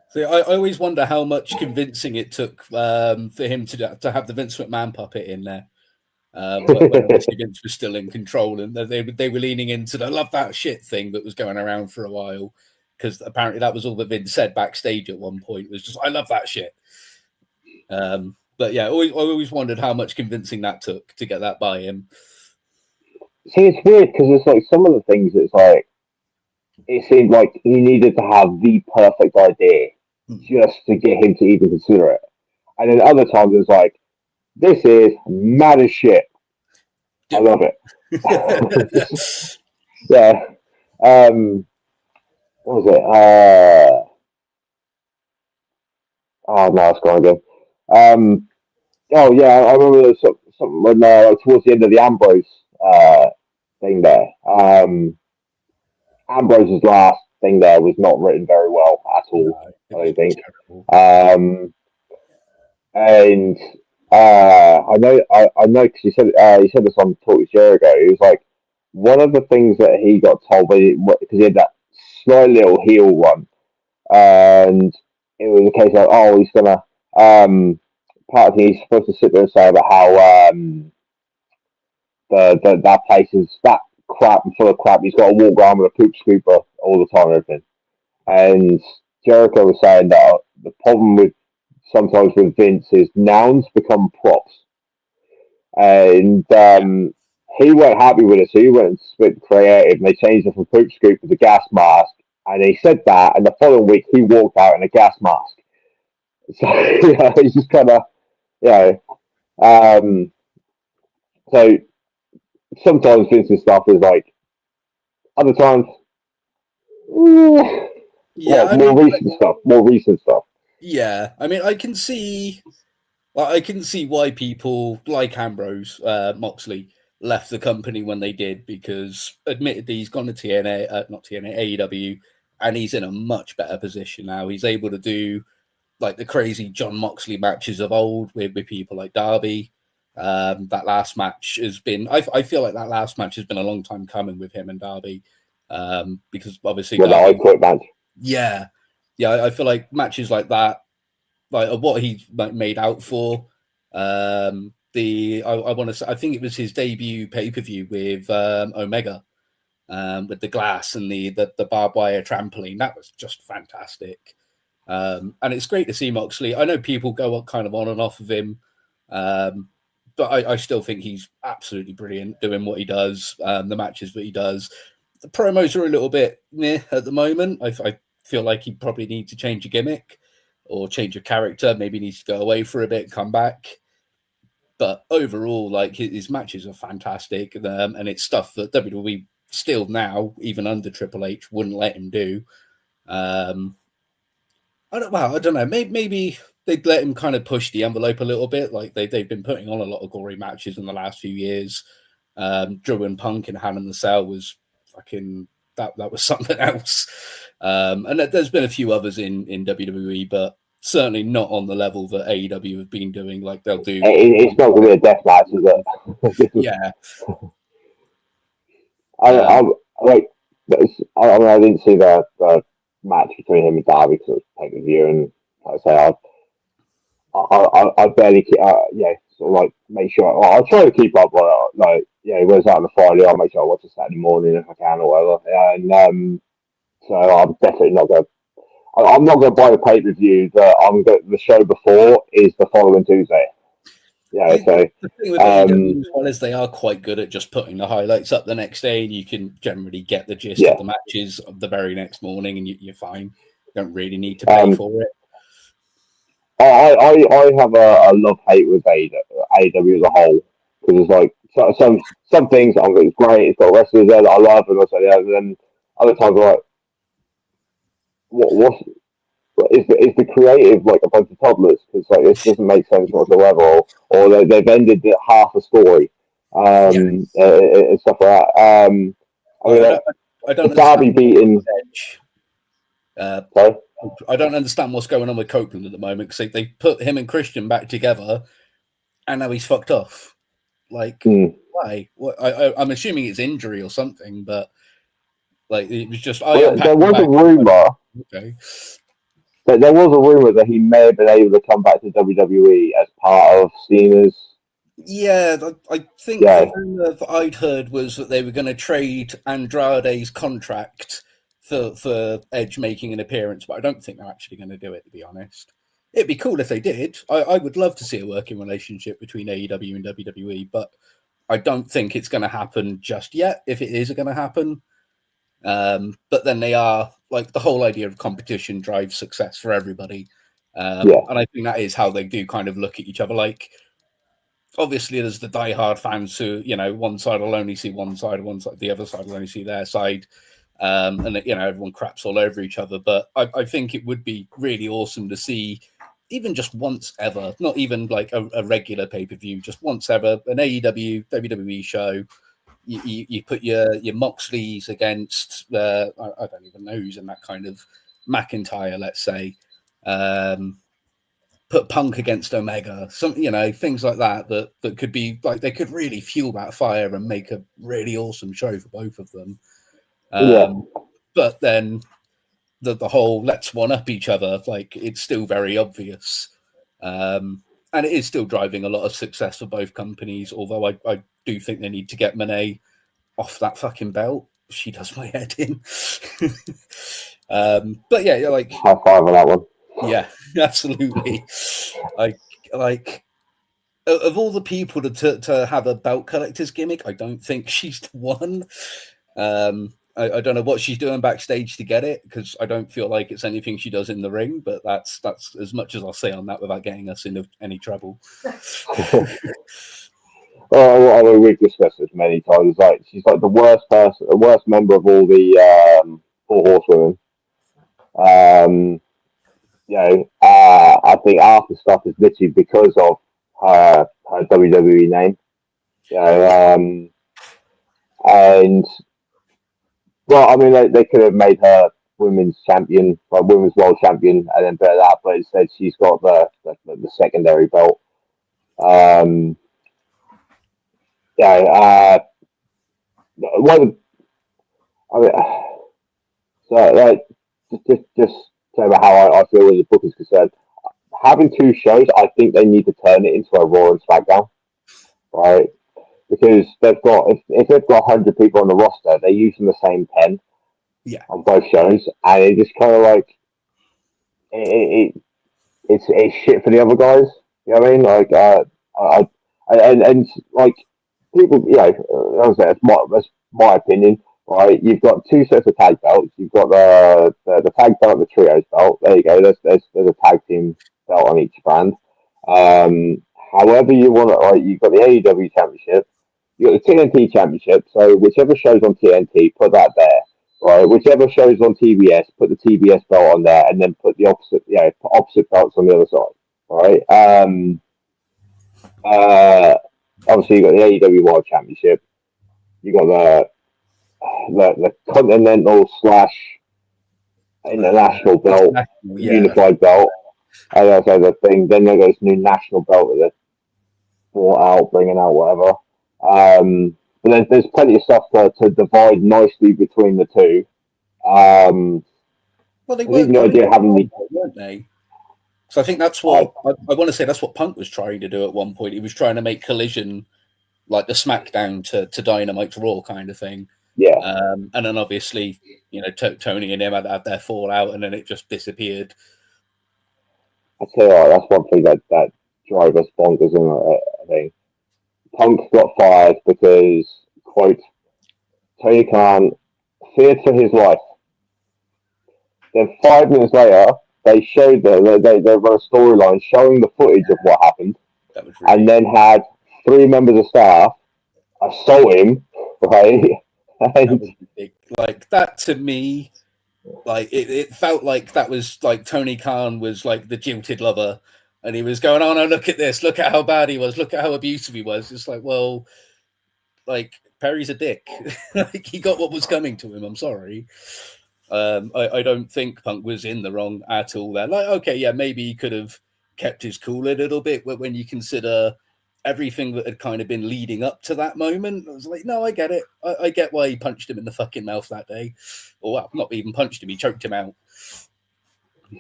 see, I always wonder how much convincing it took for him to have the Vince McMahon puppet in there. When obviously Vince was still in control, and they were leaning into the "love that shit" thing that was going around for a while, because apparently that was all that Vince said backstage at one point, was just "I love that shit." But yeah, I always wondered how much convincing that took to get that by him. See, it's weird because it's like some of the things. It's like it seemed like he needed to have the perfect idea just to get him to even consider it, and then other times it's like this is mad as shit. I love it. Yeah. What was it? Oh no, it's gone again. Oh yeah, I remember there was something when towards the end of the Ambrose thing there. Ambrose's last thing there was not written very well at all. I don't think. And I know because he said this on Talk Year ago. He was like one of the things that he got told because he had that slight little heel run, and it was a case of he's gonna part of me he's supposed to sit there and say about how that place is that crap and full of crap. He's got to walk around with a poop scooper all the time and everything. And Jericho was saying that the problem with sometimes with Vince is nouns become props. And he weren't happy with it, so he went and split creative and they changed it from poop scooper to gas mask. And he said that, and the following week he walked out in a gas mask. So he's just kind of, so sometimes Vince's stuff is like, other times, more recent stuff. Yeah, I mean, I can see why people like Ambrose Moxley left the company when they did, because admittedly he's gone to AEW, and he's in a much better position now. He's able to do like the crazy John Moxley matches of old with people like Darby. That last match has been, I feel like that last match has been a long time coming with him and Darby, because obviously I quit match. Yeah, I feel like matches like that, like what he made out for. I want to say, I think it was his debut pay-per-view with Omega, with the glass and the barbed wire trampoline. That was just fantastic. And it's great to see Moxley. I know people go kind of on and off of him, but I still think he's absolutely brilliant doing what he does, the matches that he does. The promos are a little bit meh at the moment. I feel like he probably needs to change a gimmick or change a character. Maybe he needs to go away for a bit, come back. But overall, like his matches are fantastic, and it's stuff that WWE still now, even under Triple H, wouldn't let him do. I don't know. Maybe they'd let him kind of push the envelope a little bit. Like they've been putting on a lot of gory matches in the last few years. Drew and Punk and Hell in the Cell was fucking that was something else. And there's been a few others in WWE, but certainly not on the level that AEW have been doing. Like they'll do. It's not going to be a death match, is it? Yeah. I didn't see the match between him and Darby because it was pay-per-view, and like I say, I barely sort of like make sure I try to keep up on it. Like, where's that on the Friday? I'll make sure I watch it Saturday morning if I can or whatever. And so I'm definitely not going. I'm not going to buy a pay-per-view that the show before is the following Tuesday. Yeah, so the thing with AEW as well is they are quite good at just putting the highlights up the next day, and you can generally get the gist of the matches the very next morning, and you're fine. You don't really need to pay for it. I have a love-hate with AEW as a whole, because it's like some things I'm like, it's great, it's got wrestlers there that I love, and then other times I'm like, what's is the creative like a bunch of toddlers? Because like this doesn't make sense whatsoever, or they've ended half a story, and stuff like that. I don't Darby beating. Sorry? I don't understand what's going on with Copeland at the moment, because they put him and Christian back together, and now he's fucked off. Like, why? I'm assuming it's injury or something, but like it was just. There was a rumor. Okay. There was a rumor that he may have been able to come back to WWE as part of Cena's. Yeah, I think the rumor that I'd heard was that they were going to trade Andrade's contract for Edge making an appearance, but I don't think they're actually going to do it, to be honest. It'd be cool if they did. I would love to see a working relationship between AEW and WWE, but I don't think it's going to happen just yet, if it is going to happen. But then they are like the whole idea of competition drives success for everybody. And I think that is how they do kind of look at each other. Like, obviously, there's the diehard fans who, one side will only see one side, the other side will only see their side. And everyone craps all over each other. But I think it would be really awesome to see, even just once ever, not even like a regular pay-per-view, just once ever, an AEW, WWE show. You put your Moxleys against I don't even know who's in that kind of McIntyre, let's say. Put Punk against Omega, some things like that could be like, they could really fuel that fire and make a really awesome show for both of them. But then the whole let's one up each other, like, it's still very obvious. And it is still driving a lot of success for both companies, although I do think they need to get Monet off that fucking belt. She does my head in. But yeah, like, high five on that one. Yeah, absolutely. Like of all the people to have a belt collector's gimmick, I don't think she's the one. I don't know what she's doing backstage to get it, because I don't feel like it's anything she does in the ring. But that's as much as I'll say on that without getting us into any trouble. Well, we've discussed this many times. Like, she's like the worst member of all the Four Horsewomen. I think half the stuff is literally because of her WWE name. And well, I mean, they could have made her women's champion, like women's world champion, and then better that. But instead, she's got the secondary belt. Just say about how I feel when the book is concerned. Having two shows, I think they need to turn it into a Raw and SmackDown, right? Because they've got, if they've got 100 people on the roster, they're using the same 10 on both shows, and it just kind of like it's shit for the other guys. You know what I mean? Like, and like, people, that's my opinion. Right, you've got two sets of tag belts. You've got the tag belt and the trios belt. There you go. There's a tag team belt on each brand. However you want it, right? You've got the AEW championship. You've got the TNT championship. So whichever shows on TNT, put that there. Right, whichever shows on TBS, put the TBS belt on there, and then put the opposite belts on the other side. Right. Obviously you got the AEW World Championship. You got the Continental / International belt, unified belt. And that's the thing. Then there goes new national belt that they're bringing out, whatever. But there's plenty of stuff to divide nicely between the two. Well, they were the idea of having weren't they? So I think that's what I want to say. That's what Punk was trying to do at one point. He was trying to make Collision like the SmackDown to Dynamite's Raw kind of thing. Yeah. And then obviously, Tony and him had their fallout, and then it just disappeared. I tell you what, that's one thing that drives us bonkers. I think Punk got fired because, quote, Tony Khan feared for his life. Then 5 minutes later, they showed they run a storyline showing the footage of what happened, and then had 3 members of staff assault him, right? Like, that to me, like, it felt like that was like Tony Khan was like the jilted lover, and he was going, "Oh no, look at this! Look at how bad he was! Look at how abusive he was!" It's like, well, like, Perry's a dick. Like, he got what was coming to him. I'm sorry. I don't think Punk was in the wrong at all there. Like, okay, yeah, maybe he could have kept his cool a little bit, but when you consider everything that had kind of been leading up to that moment, I was like, no, I get it. I get why he punched him in the fucking mouth that day. Or, well, not even punched him, he choked him out.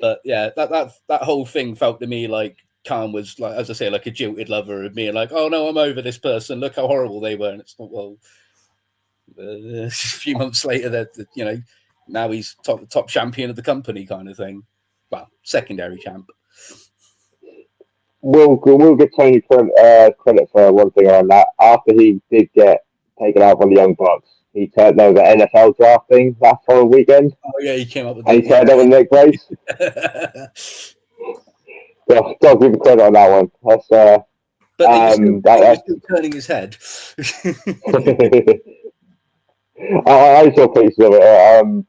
But yeah, that whole thing felt to me like Khan was, like, as I say, like a jilted lover of me, like, oh no, I'm over this person. Look how horrible they were. And it's not, well, a few months later, that now he's top champion of the company kind of thing. Well, secondary champ. we'll give Tony credit for one thing on that. After he did get taken out by the Young Bucks, he turned over NFL drafting that following weekend. Oh yeah, he came up with and he turned over Nick Grace. Yeah, gotta give him credit on that one. That's but he was still turning his head. I saw pictures of it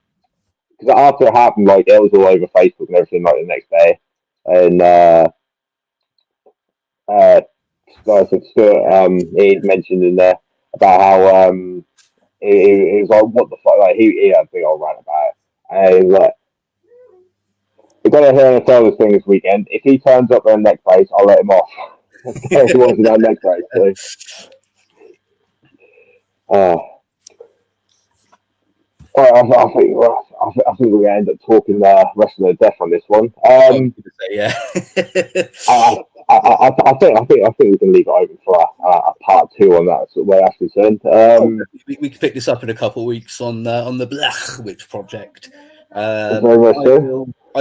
because after it happened, like it was all over Facebook and everything, like the next day, and like I said, Stuart, he mentioned in there about how he was like, what the fuck, like he had a big old rant about it, and he was like, we're gonna hear an NFL thing this weekend. If he turns up in a neck brace, I'll let him off. He wants in that neck brace. So. I think we're going to end up talking wrestling to death on this one. Yeah. I think we can leave it open for a part 2 on that sort of way after concerned. We can pick this up in a couple of weeks on the Blegh Witch Project. I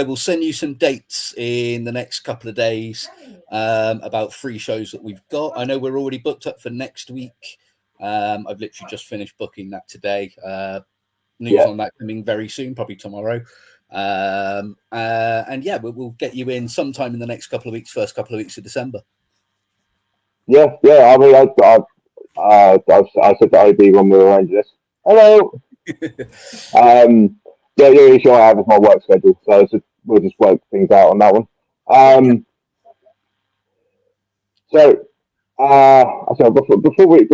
will send you some dates in the next couple of days about 3 shows that we've got. I know we're already booked up for next week. I've literally just finished booking that today. News on that coming very soon, probably tomorrow. And yeah, we'll get you in sometime in the next couple of weeks, first couple of weeks of December. Yeah. I mean, I said to O.B when we were arranging this. Hello. The issue I have is my work schedule, so we'll just work things out on that one. So before we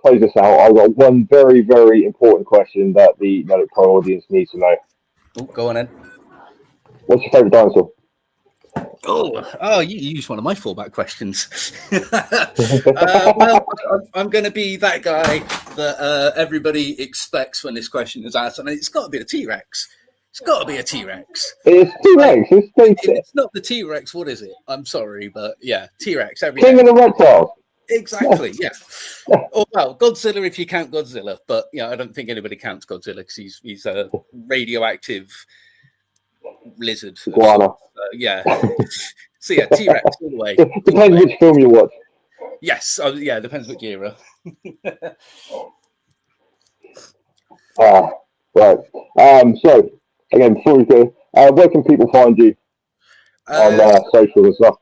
close this out, I've got one very, very important question that the Nerdic Pro audience needs to know. Oh, go on then. What's your favourite dinosaur? Oh, you used one of my fallback questions. Well, I'm going to be that guy that everybody expects when this question is asked, and it's got to be a T-Rex. It's got to be a T-Rex. It's T-Rex. If it's not the T-Rex, what is it? I'm sorry, but yeah, T-Rex. King of the reptiles. Exactly, yeah. Or well, Godzilla if you count Godzilla, but yeah, I don't think anybody counts Godzilla because he's a radioactive lizard. Iguana. Yeah. So yeah, T-Rex all the way. Depends which film you watch. Yes, yeah, depends which era. Right. So again, before we go, where can people find you on social and stuff?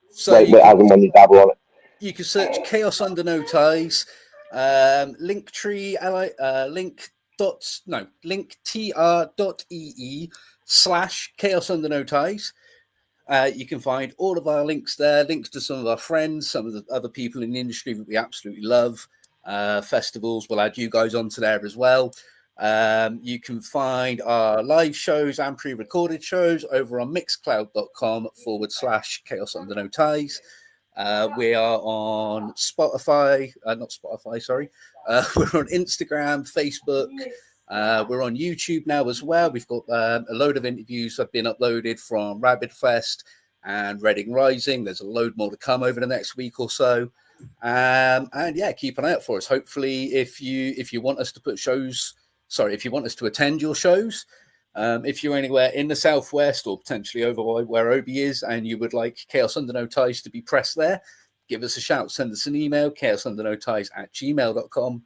So as and when you dabble on it. You can search Chaos Under No Ties, linktr.ee /Chaos Under No Ties. You can find all of our links there, links to some of our friends, some of the other people in the industry that we absolutely love. Festivals, we'll add you guys onto there as well. You can find our live shows and pre-recorded shows over on mixcloud.com /Chaos Under No Ties. We are on Spotify, not Spotify, sorry. We're on Instagram, Facebook. We're on YouTube now as well. We've got a load of interviews that have been uploaded from Rabid Fest and Reading Rising. There's a load more to come over the next week or so. And yeah, keep an eye out for us. Hopefully, if you want us to put shows, if you want us to attend your shows, if you're anywhere in the Southwest or potentially over where O.B is and you would like Chaos Under No Ties to be pressed there, give us a shout. Send us an email, chaosundernoties@gmail.com.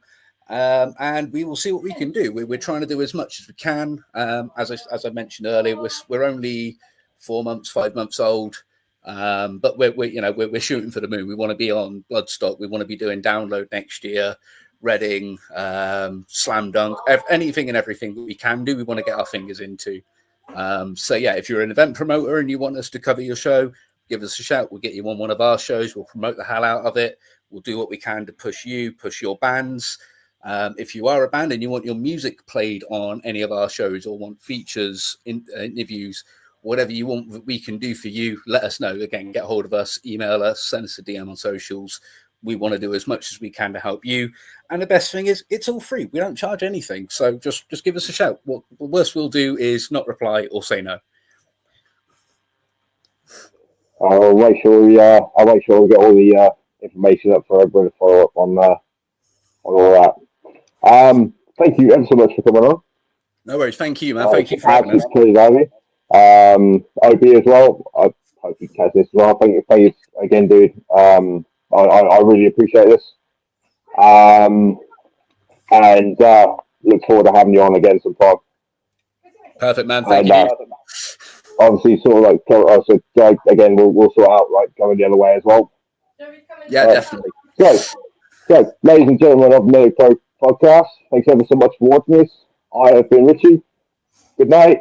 And we will see what we can do. We're trying to do as much as we can. As I mentioned earlier, we're only 4 months, 5 months old, but we're shooting for the moon. We want to be on Bloodstock. We want to be doing Download next year, Reading, Slam Dunk, anything and everything that we can do. We want to get our fingers into. So yeah, if you're an event promoter and you want us to cover your show, give us a shout. We'll get you on one of our shows. We'll promote the hell out of it. We'll do what we can to push your bands. If you are a band and you want your music played on any of our shows or want features, interviews, whatever you want that we can do for you, let us know. Again, get hold of us, email us, send us a DM on socials. We want to do as much as we can to help you. And the best thing is it's all free. We don't charge anything. So just give us a shout. What the worst we'll do is not reply or say no. I'll make sure we get all the information up for everybody to follow up on all that. Thank you ever so much for coming on. No worries. Thank you, man. Thank you for having us. O.B as well. hope you catch this as well. Thank you again, dude. I really appreciate this. And look forward to having you on again sometime. Perfect, man. Thank And, you. obviously, sort of like, again, we'll sort out like going the other way as well. Yeah, definitely. So, ladies and gentlemen of the Nerdic Podcast, thanks ever so much for watching this. I have been Richie. Good night.